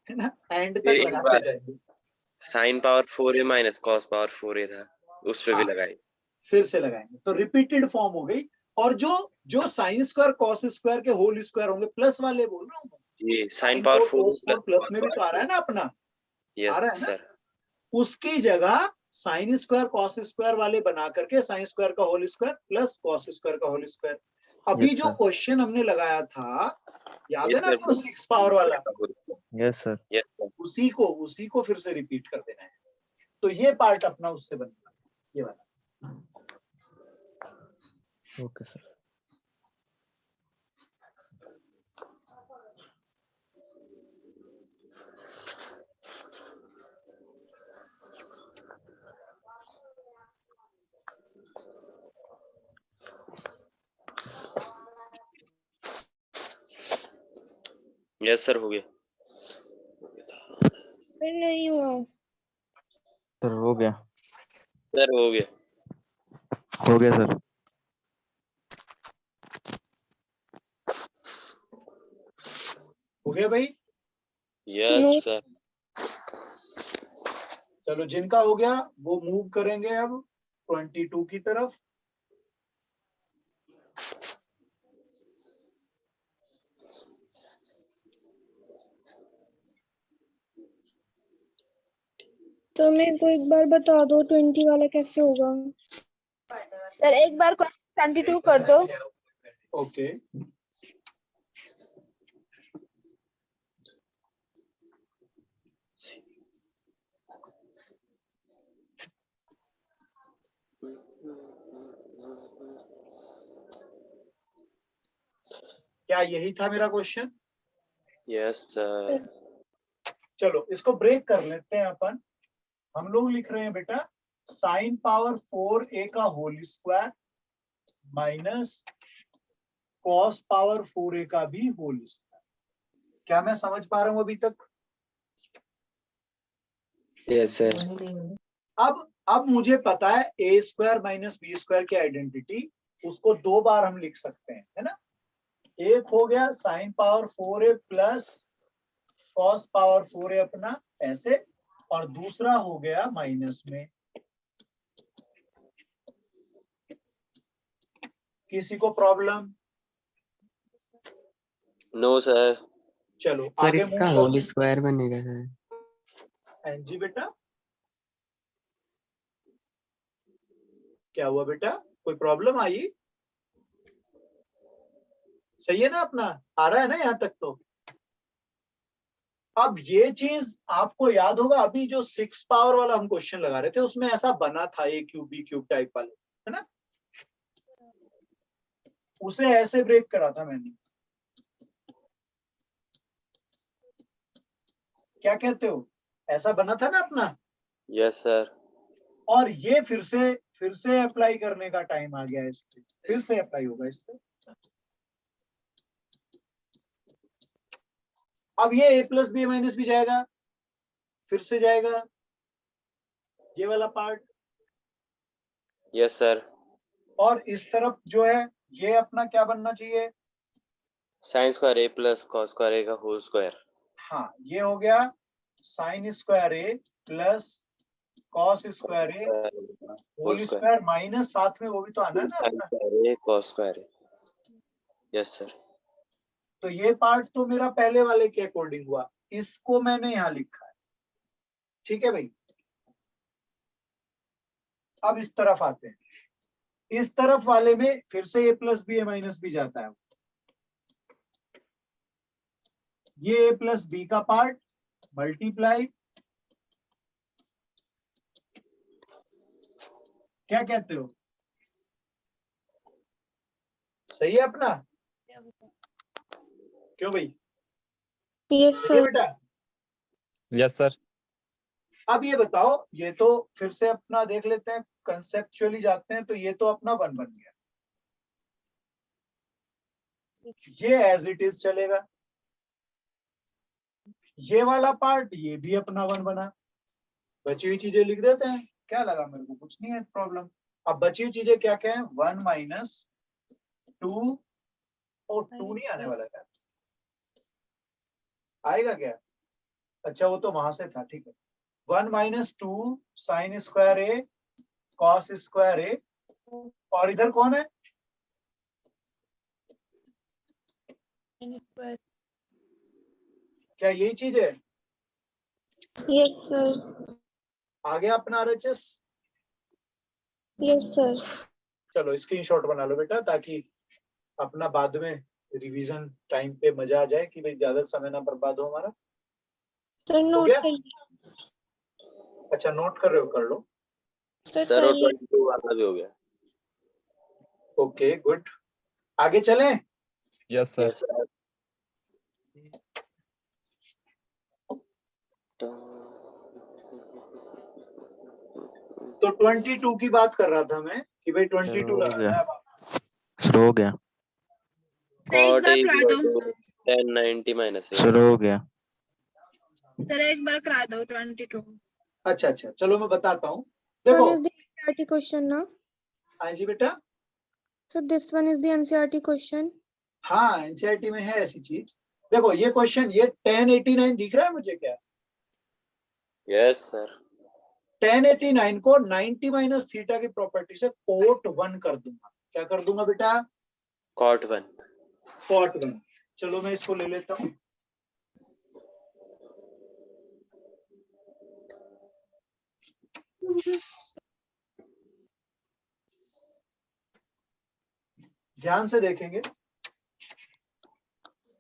है ना, एंड तक
फिर एक
लगाते
बार
जाएंगे।
Sign power 4a minus cos power 4a था, उस पे भी
हाँ।
लगाई।
फिर से लगाएंगे तो रिपीटेड फॉर्म हो गई। और जो जो साइन स्क्वायर कॉस स्क्वायर के होल स्क्वायर होंगे प्लस वाले बोल रहा हूँ मैं।
ये साइन
साइन
पावर
कोस
4
प्लस में भी तो आ रहा है ना अपना, आ
यस
रहा है ना।
सर।
उसकी जगह साइन स्क्वायर कॉस स्क्वायर वाले बना करके साइन स्क्वायर का whole square plus cos square का होल स्क्वायर। अभी
Yes,
जो
sir.
क्वेश्चन हमने लगाया था याद है ना
Yes,
आपको
sir.
6 पावर वाला,
यस सर।
Yes sir.
उसी को फिर से रिपीट कर देना है। तो ये पार्ट अपना उससे बनेगा, ये वाला।
Okay sir.
यस सर हो गया।
फिर नहीं हुआ।
सर हो गया।
सर हो गया।
हो गया सर।
हो गया भाई?
Yes sir.
चलो जिनका हो गया वो मूव करेंगे अब 22 की तरफ।
तो मेरे को एक बार बता दो 20 वाला कैसे होगा।
सर एक बार क्वेश्चन 22 कर दो।
ओके क्या यही था मेरा क्वेश्चन?
Yes sir.
चलो इसको ब्रेक कर लेते हैं अपन। हम लोग लिख रहे हैं बेटा साइन पावर 4a का whole square minus cos power 4a का भी होल स्क्वायर। क्या मैं समझ पा रहा हूं अभी तक?
Yes sir.
अब मुझे पता है a square minus B square की आइडेंटिटी, उसको 2 बार हम लिख सकते हैं, है ना। एक हो गया sign power 4a plus cos power 4a अपना ऐसे, और दूसरा हो गया माइनस में। किसी को प्रॉब्लम?
No sir.
चलो
सर
आगे
इसका
मूव
होल
करते
स्क्वायर बनेगा सर।
हैं। जी बेटा क्या हुआ बेटा, कोई प्रॉब्लम आई? सही है ना अपना, आ रहा है ना यहाँ तक? तो अब ये चीज आपको याद होगा, अभी जो 6 पावर वाला हम क्वेश्चन लगा रहे थे उसमें ऐसा बना था a cube b cube type वाले, है ना। उसे ऐसे ब्रेक करा था मैंने। क्या कहते हो, ऐसा बना था ना अपना?
Yes sir.
और ये फिर से अप्लाई करने का टाइम आ गया है इस पे, फिर से अप्लाई होगा इस पे। अब ये a प्लस बी माइनस भी जाएगा, फिर से जाएगा ये वाला पार्ट।
Yes sir.
और इस तरफ जो है ये अपना क्या बनना चाहिए?
Sign square A plus cos square A का होल स्क्वायर।
हाँ ये हो गया sign square A plus cos square A whole square minus साथ में वो भी तो आना है ना
साइन
अपना।
Square A cos square A. Yes sir.
तो ये पार्ट तो मेरा पहले वाले के अकॉर्डिंग हुआ, इसको मैंने यहाँ लिखा है, ठीक है भाई। अब इस तरफ आते हैं, इस तरफ वाले में फिर से a plus B minus B जाता है। ये a प्लस बी का पार्ट मल्टीप्लाई, क्या कहते हो, सही है अपना? क्यों भाई?
यस
ठीक है
सर।
बेटा।
Yes sir.
अब ये बताओ, ये तो फिर से अपना देख लेते हैं, कंसेप्चुअली जाते हैं, तो ये तो अपना 1 बन गया, ये एज इट इज चलेगा। ये वाला पार्ट ये भी अपना 1 बना। बची हुई चीजें लिख देते हैं, क्या लगा मेरे को, कुछ नहीं है प्रॉब्लम। अब बची हुई चीजें क्या क्या है, 1 माइनस 2, और 2 नहीं आने वाला क्या, आएगा क्या? अच्छा वो तो वहां से था, ठीक है। 1 minus 2 sign square A cos square ए, और इधर कौन है? क्या यही चीज है?
Yes sir.
आ गया अपना RHS?
Yes sir.
चलो स्क्रीनशॉट बना लो बेटा, ताकि अपना बाद में रिवीजन टाइम पे मजा आ जाए, कि भाई ज्यादा समय ना बर्बाद हो हमारा।
सर
हो
नोट
गया?
कर।
अच्छा नोट कर रहे हो, कर लो।
सर
सर वो
कर
22 वाला भी हो गया।
ओके गुड, आगे चलें।
Yes sir.
Yes sir.
तो 22 की बात कर रहा था मैं, कि भाई 22
हो
लगाना
गया
है अब।
शुरू हो गया
एक
cot
बार
a
करा
equal
दो
to tan 90 minus a।
शुरू हो गया
सर, एक बार करा दो 22।
अच्छा अच्छा, चलो मैं बताता हूँ।
One
देखो
is the NCERT question ना?
हाँ जी बेटा,
So this one is the NCERT question.
हाँ एनसीईआरटी में है ऐसी चीज। देखो ये क्वेश्चन, ये 1089 दिख रहा है मुझे क्या?
Yes sir.
1089 को 90 माइनस थीटा की प्रॉपर्टी से कोट 1 कर दूंगा। क्या कर दूंगा बेटा?
cot 1।
कोट 1। चलो मैं इसको ले लेता हूँ। ध्यान से देखेंगे,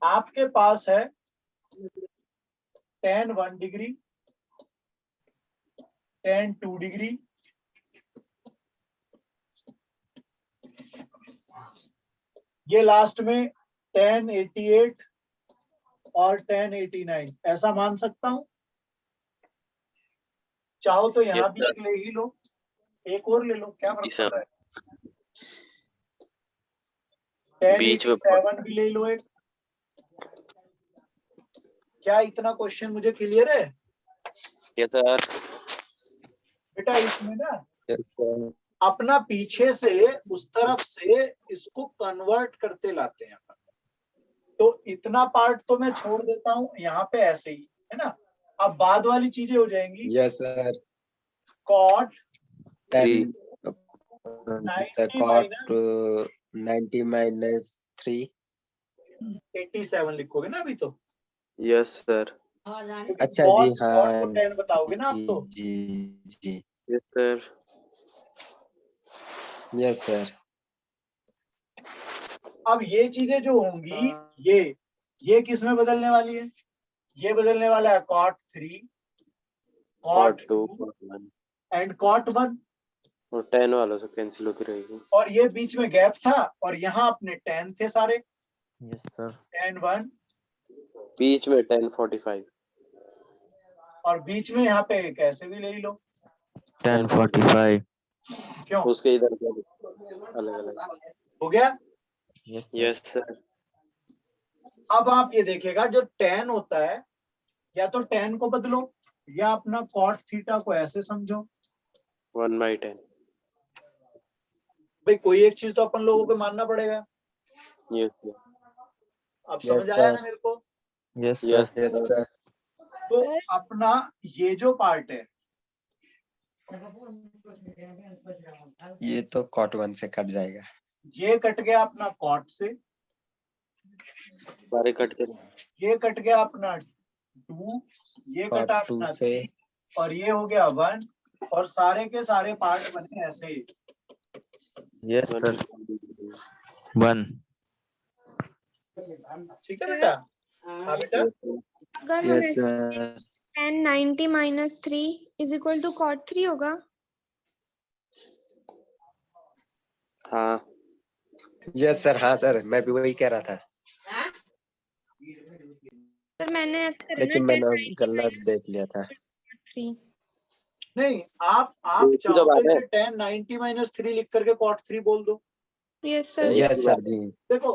आपके पास है tan 1 डिग्री, tan 2 डिग्री, ये लास्ट में tan 88 और tan 89, ऐसा मान सकता हूं। चाहो तो यहाँ
Yes,
भी
sir.
एक ले ही लो, एक और ले लो, क्या फर्क
Yes, sir.
पड़ रहा है। tan
बीच में
87 भी ले लो एक। क्या इतना क्वेश्चन मुझे क्लियर है
यस सर।
बेटा? इसमें ना
यस सर।
अपना पीछे से उस तरफ से इसको कन्वर्ट करते लाते हैं अपन। तो इतना पार्ट तो मैं छोड़ देता हूँ यहाँ पे ऐसे ही, है ना। अब बाद वाली चीजें हो जाएंगी।
Yes sir.
Cot
10 sir
90
cot
minus
90 minus 3।
87 लिखोगे ना अभी तो।
Yes sir.
अच्छा जी,
cot
हाँ
को 10 बताओगे ना आप
जी
तो।
जी जी।
Yes sir.
Yes sir.
अब ये चीजें जो होंगी, ये किस में बदलने वाली है? ये बदलने वाला है cot 3,
cot
cot
2
2
cot 1
and cot 1।
और tan वालों से कैंसिल होती रहेगी।
और ये बीच में गैप था, और यहाँ अपने tan थे सारे,
यस सर
tan 1,
बीच में tan 45
और बीच में यहाँ पे कैसे भी ले लो
1045
क्यों।
उसके इधर अलग अलग।
हो गया?
Yes sir.
अब आप ये देखेगा, जो tan होता है, या तो tan को बदलो, या अपना cot थीटा को ऐसे समझो।
1/10।
भाई कोई एक चीज तो अपन लोगों को मानना पड़ेगा।
Yes sir.
अब
Yes,
समझ आया
sir.
ना मेरे को?
Yes
yes
sir
yes sir.
तो अपना ये जो पार्ट है,
ये तो cot 1 से कट जाएगा।
ये कट गया अपना cot से,
सारे कट के।
ये कट गया अपना 2, ये
cot
कटा
2
अपना
से
3, और ये हो गया 1, और सारे के सारे पार्ट बने ऐसे ही।
यस सर 1
ठीक है बेटा? हाँ बेटा।
अगर हम
यस
ऐसे
sir.
tan 90 minus 3 is equal to cot 3 होगा।
हाँ
यस सर। हाँ सर, मैं भी वही कह रहा था।
सर मैंने ऐसे करा
लेकिन
ना
मैंने
1090
गलत देख लिया था।
3।
नहीं, आप
एक ही तो
चाहो तो
बात है।
इसे 1090 - 3 लिख करके cot 3 बोल दो।
Yes sir.
एक
यस
ही
सर
बात
जी।
देखो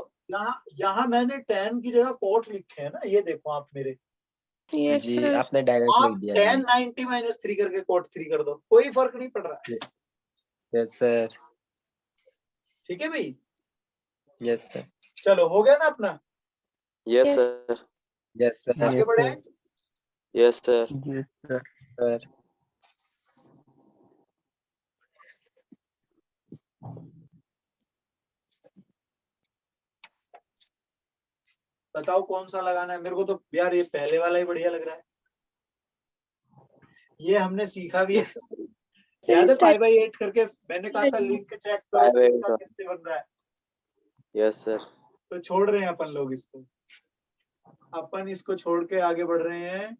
यहाँ मैंने 10 की जगह cot लिखे है ना, ये देखो आप मेरे।
यस
जी
सर।
आपने डायरेक्ट लिख
आप
दिया जी।
1090 - 3 करके cot 3 कर दो, कोई फर्क नहीं पड़ रहा है।
Yes sir.
ठीक है भाई,
यस सर।
चलो हो गया ना अपना,
yes
Yes.
Sir.
Yes sir.
आगे बढ़े।
Yes sir.
Yes, sir.
Sir
बताओ कौन सा लगाना है। मेरे को तो यार ये पहले वाला ही बढ़िया लग रहा है, ये हमने सीखा भी है। याद है 5/8 करके मैंने कहा था लिंक चेक करो
5/8
किसका किससे बन रहा है।
Yes sir.
तो छोड़ रहे हैं अपन लोग इसको, अपन इसको छोड़ के आगे बढ़ रहे हैं।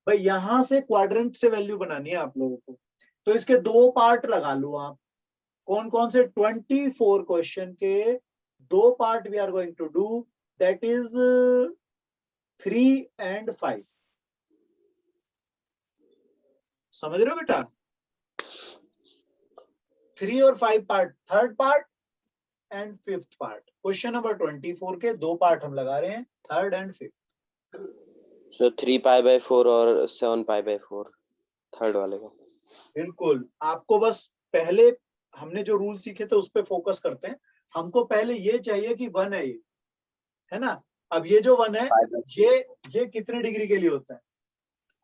भाई यहां से क्वाड्रेंट से वैल्यू बनानी है आप लोगों को, तो इसके 2 पार्ट लगा लो आप। कौन कौन से 24 क्वेश्चन के 2 part we are going to do, that is 3 and 5। समझ रहे हो बेटा? 3 और 5 part, third part and fifth part. Question number 24 के 2 पार्ट हम लगा रहे हैं, थर्ड एंड फिफ्थ।
सो 3π/4 और 7π/4 थर्ड वाले का।
बिल्कुल, आपको बस पहले हमने जो रूल सीखे थे उस पर फोकस करते हैं। हमको पहले ये चाहिए कि 1 है ये, है ना। अब ये जो 1 है ये कितने डिग्री के लिए होता है?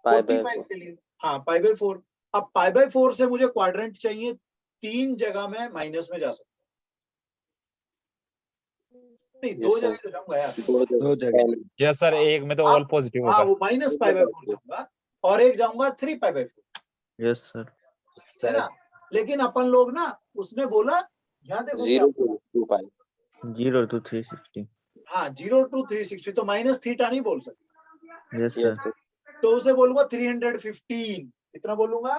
45 के लिए। हाँ, π/4। अब π/4 से मुझे क्वाड्रेंट चाहिए, 3 जगह में माइनस में जा सकता नहीं, 2
Yes,
जगह
sir.
तो जाऊंगा यार।
दो जगह।
यस सर, एक में तो
आप-
ऑल पॉजिटिव
हाँ,
होगा।
वो माइनस π/4 जाऊंगा और एक जाऊंगा 3π/4,
Yes, sir.
है ना। लेकिन अपन लोग ना, उसने बोला यहाँ देखो क्या
0 to 2π।
0 to 360.
हाँ 0 to 360, तो माइनस थीटा नहीं बोल सकते।
Yes, sir.
Yes, sir.
तो उसे बोलूंगा 315। कितना बोलूंगा?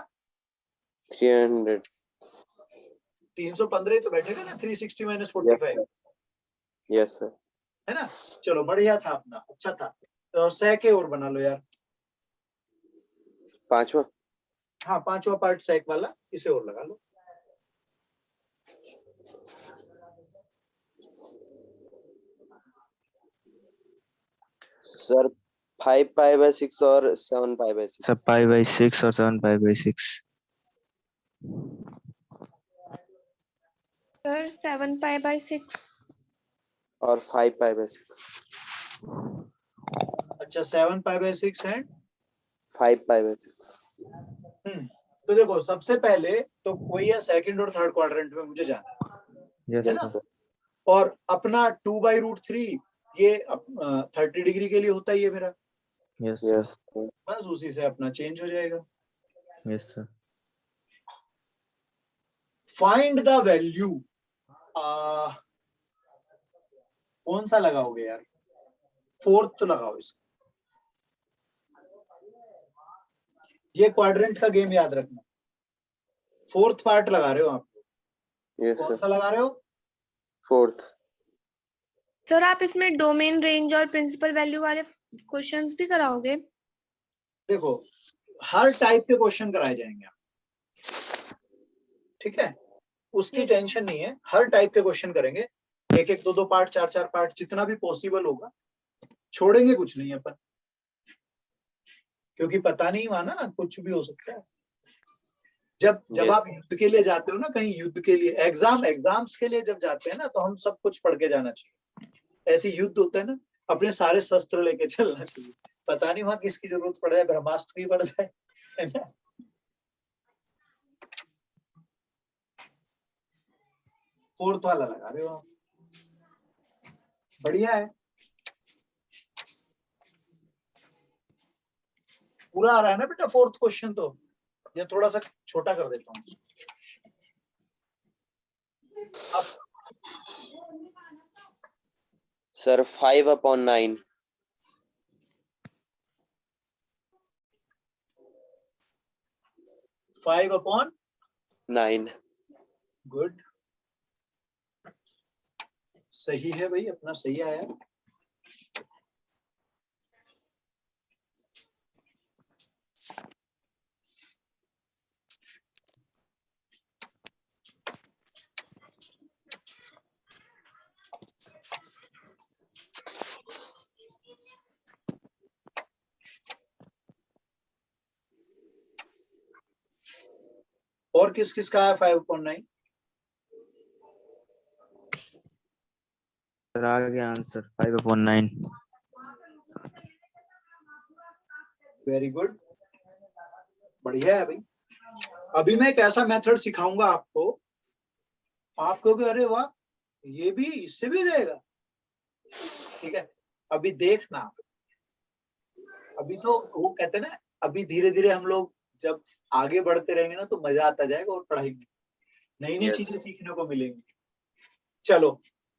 300।
315 तो बैठेगा ना, 360 - 45,
Yes, sir.
है ना। चलो बढ़िया था अपना, अच्छा था। तो 100 के और बना लो यार।
पांचवा।
हाँ, 5वां पार्ट सेक वाला, इसे और लगा लो।
सर 5π/6 और 7π/6।
सब π/6 और 7π/6।
सर 7π/6।
और 5π/6।
अच्छा, 7π/6 है।
5π/6।
तो देखो सबसे पहले तो कोई है सेकंड और थर्ड क्वाड्रेंट में मुझे जाना
Yes,
है
Yes,
ना।
sir.
और अपना 2/√3 ये 30 डिग्री के लिए होता ही है मेरा,
yes, sir.
Yes, sir.
बस उसी से अपना चेंज हो जाएगा।
Yes, sir.
Find the value, कौन सा लगाओगे यार? फोर्थ तो लगाओ इसका। ये क्वाड्रेंट का गेम याद रखना, फोर्थ पार्ट लगा रहे हो आप।
Yes,
कौन
sir.
सा लगा रहे हो?
Fourth.
सर आप इसमें डोमेन रेंज और प्रिंसिपल वैल्यू वाले क्वेश्चंस भी कराओगे?
देखो हर टाइप के क्वेश्चन कराए जाएंगे आप, ठीक है, उसकी टेंशन नहीं है। हर टाइप के क्वेश्चन करेंगे, एक एक 2-2 पार्ट, 4-4 पार्ट, जितना भी पॉसिबल होगा। छोड़ेंगे कुछ नहीं अपन, क्योंकि पता नहीं हुआ ना, कुछ भी हो सकता है। जब आप युद्ध के लिए जाते हो ना, कहीं युद्ध के लिए, एग्जाम्स के लिए जब जाते हैं ना, तो हम सब कुछ पढ़ के जाना चाहिए। ऐसे युद्ध होता है ना, अपने सारे शस्त्र लेके चलना चाहिए। पता नहीं वहां किसकी जरूरत पड़ जाए, ब्रह्मास्त्र की पड़ जाए, है ना। फोर्थ वाला लगा रहे हो आप, बढ़िया है। पूरा आ रहा है ना बेटा फोर्थ क्वेश्चन? तो ये थोड़ा सा छोटा कर देता हूँ। अब
Sir 5/9।
5/9।
9।
गुड, सही है भाई, अपना सही आया। और किस किस का है 5/9?
सर आ गया आंसर 5/9।
वेरी गुड, बढ़िया है भाई। अभी मैं एक ऐसा मेथड सिखाऊंगा आपको, आप कहोगे अरे वाह ये भी, इससे भी जाएगा। ठीक है, अभी देखना। अभी तो वो कहते हैं ना, अभी धीरे धीरे हम लोग जब आगे बढ़ते रहेंगे ना तो मजा आता जाएगा और पढ़ाई में नई नई
Yes.
चीजें सीखने को मिलेंगी। चलो,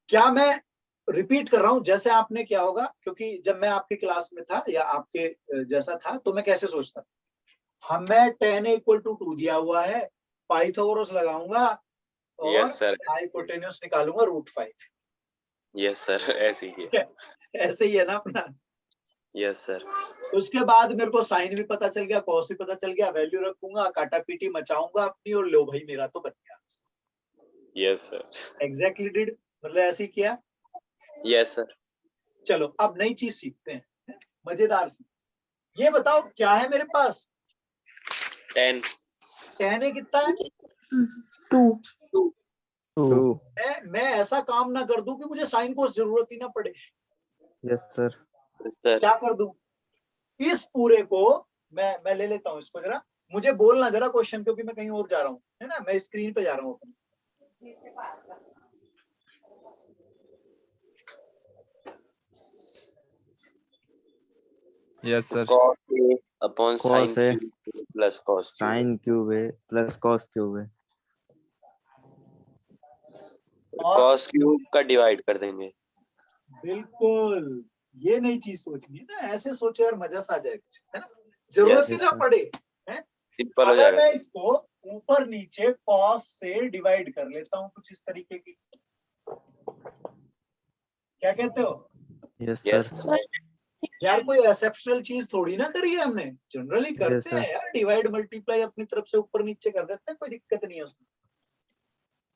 क्या मैं रिपीट कर रहा हूं जैसे आपने किया होगा, क्योंकि जब मैं आपकी क्लास में था या आपके जैसा था तो मैं कैसे सोचता, हमें tan = 2 दिया हुआ है, पाइथागोरस लगाऊंगा और
Yes, sir.
हाइपोटेन्यूस निकालूंगा √5।
यस सर, ऐसे ही है।
ऐसे ही है ना अपना।
Yes sir.
उसके बाद मेरे को साइन भी पता चल गया, कॉस भी पता चल गया, वैल्यू रखूंगा, काटा पीटी मचाऊंगा अपनी, और लो भाई मेरा तो बन गया।
Yes sir.
एग्जैक्टली डिड, मतलब ऐसे ही किया।
Yes sir.
चलो अब नई चीज सीखते हैं, मजेदार सी। ये बताओ क्या है मेरे पास,
10।
कहने कितना है?
2.
2।
मैं ऐसा काम ना कर दूं कि मुझे साइन कोस जरूरत ही ना पड़े।
Yes sir.
सर
क्या कर दूं, इस पूरे को मैं ले लेता हूँ इसको, जरा मुझे बोलना जरा क्वेश्चन, क्योंकि मैं कहीं और जा रहा हूँ, है ना, मैं स्क्रीन पे जा रहा हूँ अपनी।
Yes, sir.
cos A upon sine
Cos A
cube plus cos cube.
Sine cube है प्लस कॉस क्यूब है।
और
कॉस क्यूब का डिवाइड कर देंगे।
बिल्कुल, ये नई चीज सोचनी है ना, ऐसे सोचो यार मजा सा आ जाए कुछ, है ना, जरूरत ही
Yes,
ना
sir.
पड़े। है
सिंपल हो
अगर
जाएगा
मैं
सर।
इसको ऊपर नीचे कॉस से डिवाइड कर लेता हूँ कुछ इस तरीके की, क्या कहते हो?
Yes
yes
sir.
यार कोई एक्सेप्शनल चीज थोड़ी ना करी है हमने, जनरली करते
sir.
हैं यार, डिवाइड मल्टीप्लाई अपनी तरफ से ऊपर नीचे कर देते हैं, कोई दिक्कत नहीं है उसमें।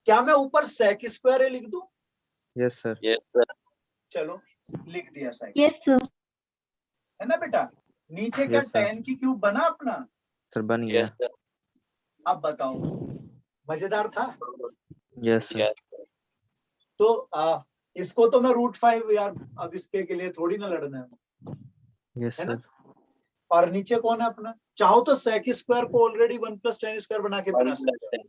क्या मैं ऊपर सेक स्क्वायर ए लिख दूं?
Yes sir.
Yes sir.
चलो लिख दिया सेक,
Yes, sir.
है ना बेटा। नीचे क्या
Yes, sir.
tan की क्यूब बना अपना?
सर बन गया।
Yes sir.
अब बताओ, मजेदार था।
Yes sir.
यस
तो इसको तो मैं √5 यार, अब इसके के लिए थोड़ी ना लड़ना है,
यस
है ना।
सर।
और नीचे कौन है अपना, चाहो तो सेक स्क्वायर को ऑलरेडी 1 + tan स्क्वायर बना के बना सकते हो।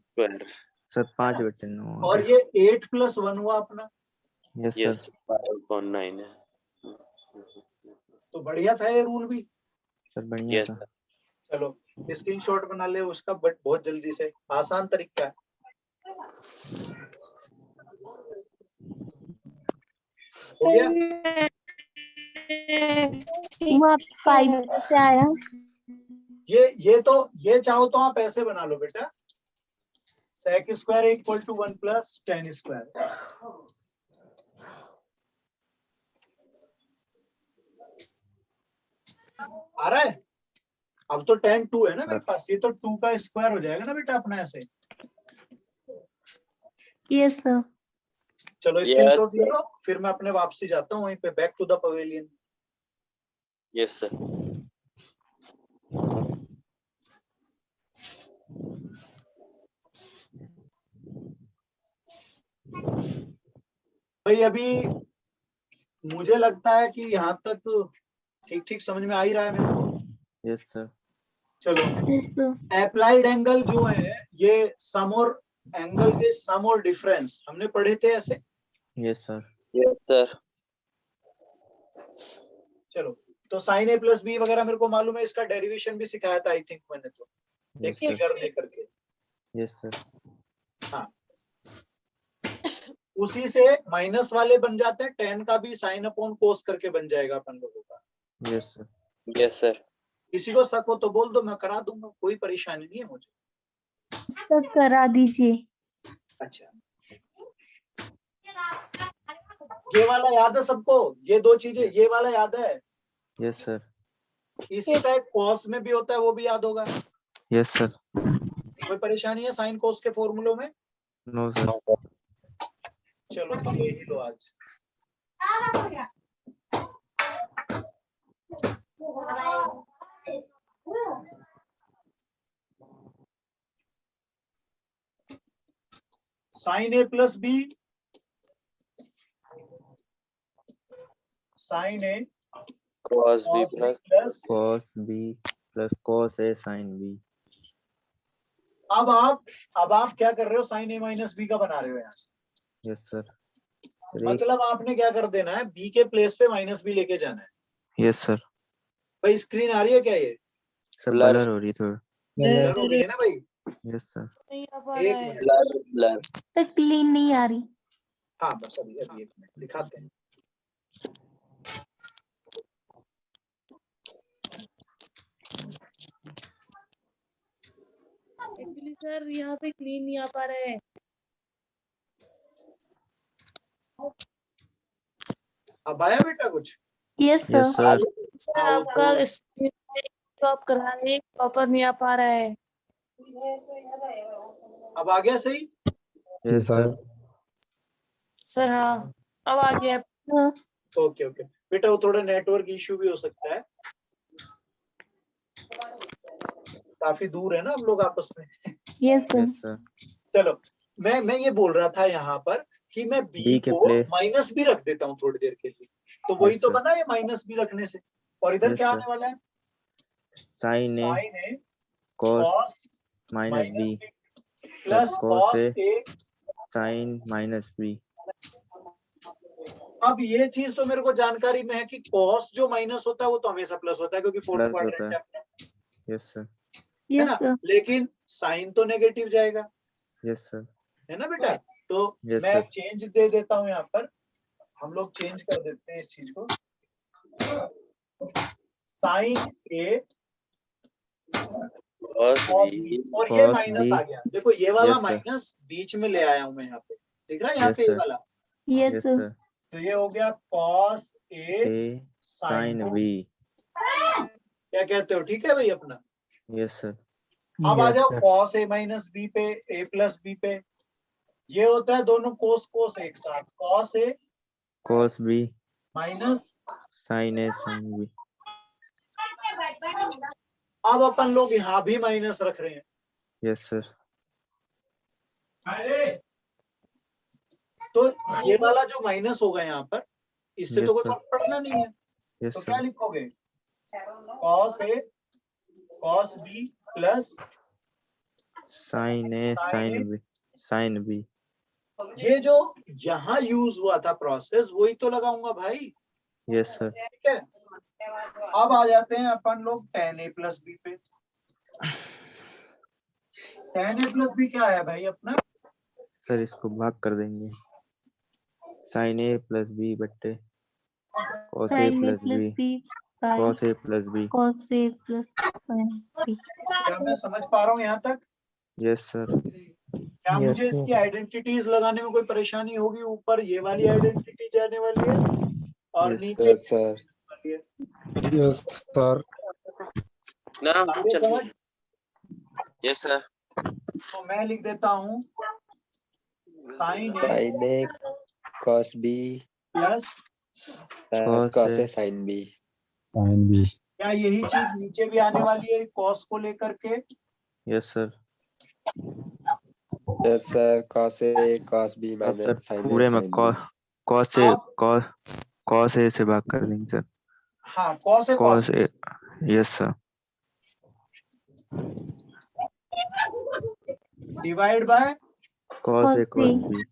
सर 5/9 हो
और
गया।
ये 8 + 1 हुआ अपना,
यस
यस
सर।
5/9 है।
तो बढ़िया था ये रूल भी।
सर बढ़िया
यस
था।
सर।
चलो स्क्रीनशॉट बना ले उसका, बट बहुत जल्दी से, आसान तरीका है। हो गया?
वहाँ 5 से आया.
ये चाहो तो आप ऐसे बना लो बेटा, सेक स्क्वायर = 1 + tan स्क्वायर। आ रहा है? अब तो tan 2 है ना मेरे पास, ये तो 2 का स्क्वायर हो जाएगा ना बेटा अपना ऐसे।
Yes, sir.
चलो
Yes,
स्क्रीनशॉट ले
sir.
लो, फिर मैं अपने वापसी जाता हूँ वहीं पे, back to the pavilion.
Yes sir.
भाई अभी मुझे लगता है कि यहाँ तक ठीक ठीक समझ में आ ही रहा है मेरे को।
Yes sir.
चलो,
Yes, sir.
अप्लाइड एंगल जो है ये सम और एंगल के सम और डिफरेंस हमने पढ़े थे ऐसे।
Yes sir.
Yes sir.
चलो, तो sin A + B वगैरह मेरे को मालूम है, इसका डेरिवेशन भी सिखाया था आई थिंक मैंने, तो एक
यस सर।
फिगर लेकर के।
Yes sir.
हाँ, उसी से माइनस वाले बन जाते हैं, tan का भी sin अपॉन cos करके बन जाएगा अपन लोगों का।
Yes sir.
Yes sir.
किसी को शक हो तो बोल दो, मैं करा दूंगा, कोई परेशानी नहीं है मुझे।
सर करा दीजिए.
अच्छा, ये वाला याद है सबको, ये दो चीजें, ये वाला याद है?
Yes sir.
इसी का एक cos में भी होता है, वो भी याद होगा।
Yes sir.
कोई परेशानी है sin cos के फॉर्मूलों में?
No sir.
चलो तो ले ही लो आज। Sine A plus B, sine A
cos b plus
plus,
cos b plus cos a sin b।
अब आप क्या कर रहे हो, साइन ए माइनस बी का बना रहे हो यहाँ से।
Yes sir.
मतलब आपने क्या कर देना है, बी के प्लेस पे माइनस बी लेके जाना है।
Yes sir.
भाई स्क्रीन आ रही है क्या ये?
Sir
Blur.
ब्लर हो रही थोड़ी।
ब्लर हो रही है ना भाई?
Yes sir.
एक मिनट,
blur
तो क्लीन नहीं आ रही।
हाँ बस अभी एक मिनट दिखाते हैं।
एक्चुअली सर यहाँ पे क्लीन नहीं आ पा रहा है।
अब आया बेटा कुछ?
Yes
yes
sir.
Sir.
Sir
हाँ, वो
आपका
थोड़ा-
स्क्रीन जो आप करा रहे हैं प्रॉपर नहीं आ पा रहा है।
अब आ गया सही?
Yes sir.
सर हाँ अब आ गया।
ओके ओके बेटा, वो थोड़ा नेटवर्क इश्यू भी हो सकता है, काफी दूर है ना हम लोग आपस में।
Yes sir.
Yes sir.
चलो मैं ये बोल रहा था यहाँ पर कि मैं बी
B के
को
प्लेस-
माइनस भी रख देता हूँ थोड़ी देर के लिए, तो वही
Yes,
तो
sir.
बना ये माइनस भी रखने से। और इधर
Yes,
क्या
sir.
आने वाला है,
sin a
sine A
cos
cos
minus b
minus B plus
cos
cos
A
A.
sin minus b।
अब ये चीज तो मेरे को जानकारी में है कि कॉस जो माइनस होता है वो तो हमेशा प्लस होता है, क्योंकि फोर्थ
Plus
क्वाड्रेंट
होता
है
है।
अपना,
यस सर।
है
यस
ना?
सर।
लेकिन साइन तो नेगेटिव जाएगा,
यस सर।
है ना बेटा? तो
Yes,
मैं
sir.
चेंज दे देता हूँ यहाँ पर, हम लोग चेंज कर देते हैं इस चीज को। साइन ए
cos b
और ये
Cos
माइनस
B.
आ गया, देखो ये वाला
Yes, sir.
माइनस बीच में ले आया हूं मैं यहाँ पे, दिख रहा है यहाँ
Yes,
पे ये
sir.
वाला,
यस
यस
सर।
सर।
तो ये हो गया cos A
a
sine
sin b।
क्या कहते हो, ठीक है भाई अपना?
Yes sir.
अब आ जाओ कॉस ए माइनस बी पे, ए प्लस बी पे, ये होता है दोनों कोस कोस एक साथ, cos A
cos b
minus.
sin a sin b।
अब अपन लोग यहाँ भी माइनस रख रहे हैं,
यस सर।
तो ये वाला जो माइनस होगा यहाँ पर, इससे तो
Yes,
कोई
sir.
फर्क पड़ना नहीं है,
यस
तो क्या
सर।
लिखोगे, cos A cos B plus
sin a sin b sin b।
ये जो यहाँ यूज हुआ था प्रोसेस वही तो लगाऊंगा भाई,
यस सर।
ठीक है? अब आ जाते हैं अपन लोग tan a प्लस बी पे। tan a प्लस बी क्या है भाई अपना?
सर इसको भाग कर देंगे, sin a प्लस b बट्टे cos a
sine A
plus
plus
b
B
cos a plus b।
Cos A plus sine B.
क्या मैं समझ पा रहा हूँ यहाँ तक?
Yes sir.
क्या मुझे इसकी आइडेंटिटीज लगाने में कोई परेशानी होगी? ऊपर ये वाली आइडेंटिटी जाने वाली है और
Yes,
नीचे
sir.
वाली है।
Yes, sir.
ना
आगे
चल
समझ?
यस सर
तो मैं लिख देता हूँ sine A
Sin A cos B
plus,
plus cos A sin B.
Sin b।
क्या यही चीज नीचे भी आने वाली है कॉस को लेकर के?
Yes sir.
Yes, sir. Cos A cos B
अब
minus
सर
sin A
पूरे में
sin B.
cos a
अब
cos a से भाग कर देंगे सर।
हाँ cos A cos
cos a। Yes sir.
Divide by
cos a cos
Cos
b।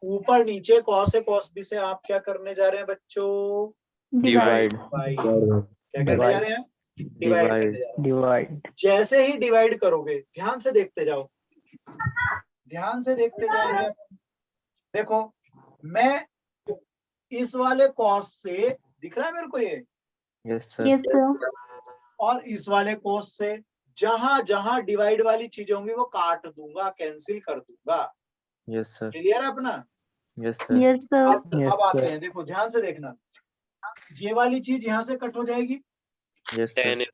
ऊपर नीचे कॉस ए कॉस बी से आप क्या करने जा रहे हैं बच्चों?
डिवाइड।
भाई क्या करने जा रहे हैं? डिवाइड करने जा रहे हैं।
डिवाइड।
जैसे ही डिवाइड करोगे, ध्यान से देखते जाओ, ध्यान से देखते जाएंगे। देखो मैं इस वाले कॉस से, दिख रहा है मेरे को ये,
यस सर।
Yes sir.
और इस वाले कॉस से जहां जहां डिवाइड वाली चीजें होंगी वो काट दूंगा, कैंसिल कर दूंगा।
Yes sir.
क्लियर है अपना?
Yes sir.
Yes sir.
अब आते हैं, देखो ध्यान से देखना, ये वाली चीज यहाँ से कट हो जाएगी,
यस सर।
tan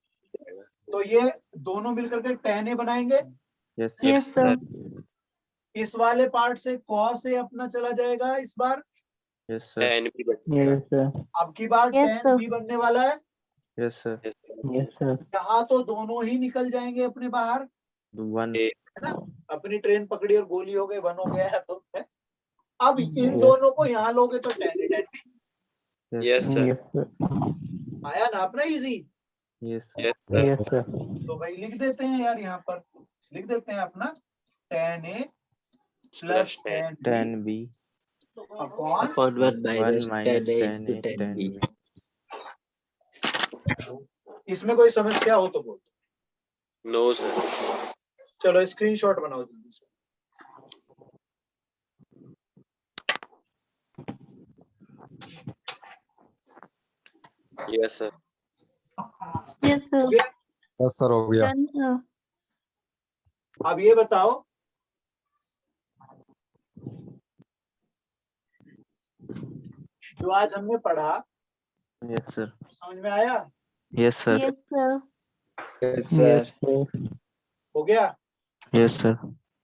तो ये दोनों मिलकर के tan A बनाएंगे।
Yes sir.
Yes sir.
इस वाले पार्ट से cos A अपना चला जाएगा इस बार,
yes sir.
tan b
yes sir.
अब की बार
Yes,
tan
sir.
B बनने वाला है।
Yes sir.
Yes sir.
यहाँ तो दोनों ही निकल जाएंगे अपने बाहर,
वन।
है ना? अपनी ट्रेन पकड़ी और गोली हो गई, 1 हो गया तो है। अब इन दोनों को यहाँ लोगे तो 10 10
यस सर।
Yes, sir.
आया ना अपना easy.
Yes
yes sir.
Yes, sir.
तो भाई लिख देते हैं यार, यहाँ पर लिख देते हैं अपना 10a plus 10b
10b
upon
Upon 1 minus
1
10
minus
a
10
into
10
10b.
इसमें कोई समस्या हो तो बोल।
No sir.
चलो स्क्रीनशॉट बनाओ जल्दी से।
Yes sir.
यस सर
हो गया?
यस सर हो गया।
डन सर
अब ये बताओ जो आज हमने पढ़ा
यस सर
समझ में आया?
Yes sir
yes sir
Yes,
Yes,
sir.
sir.
हो गया?
Yes sir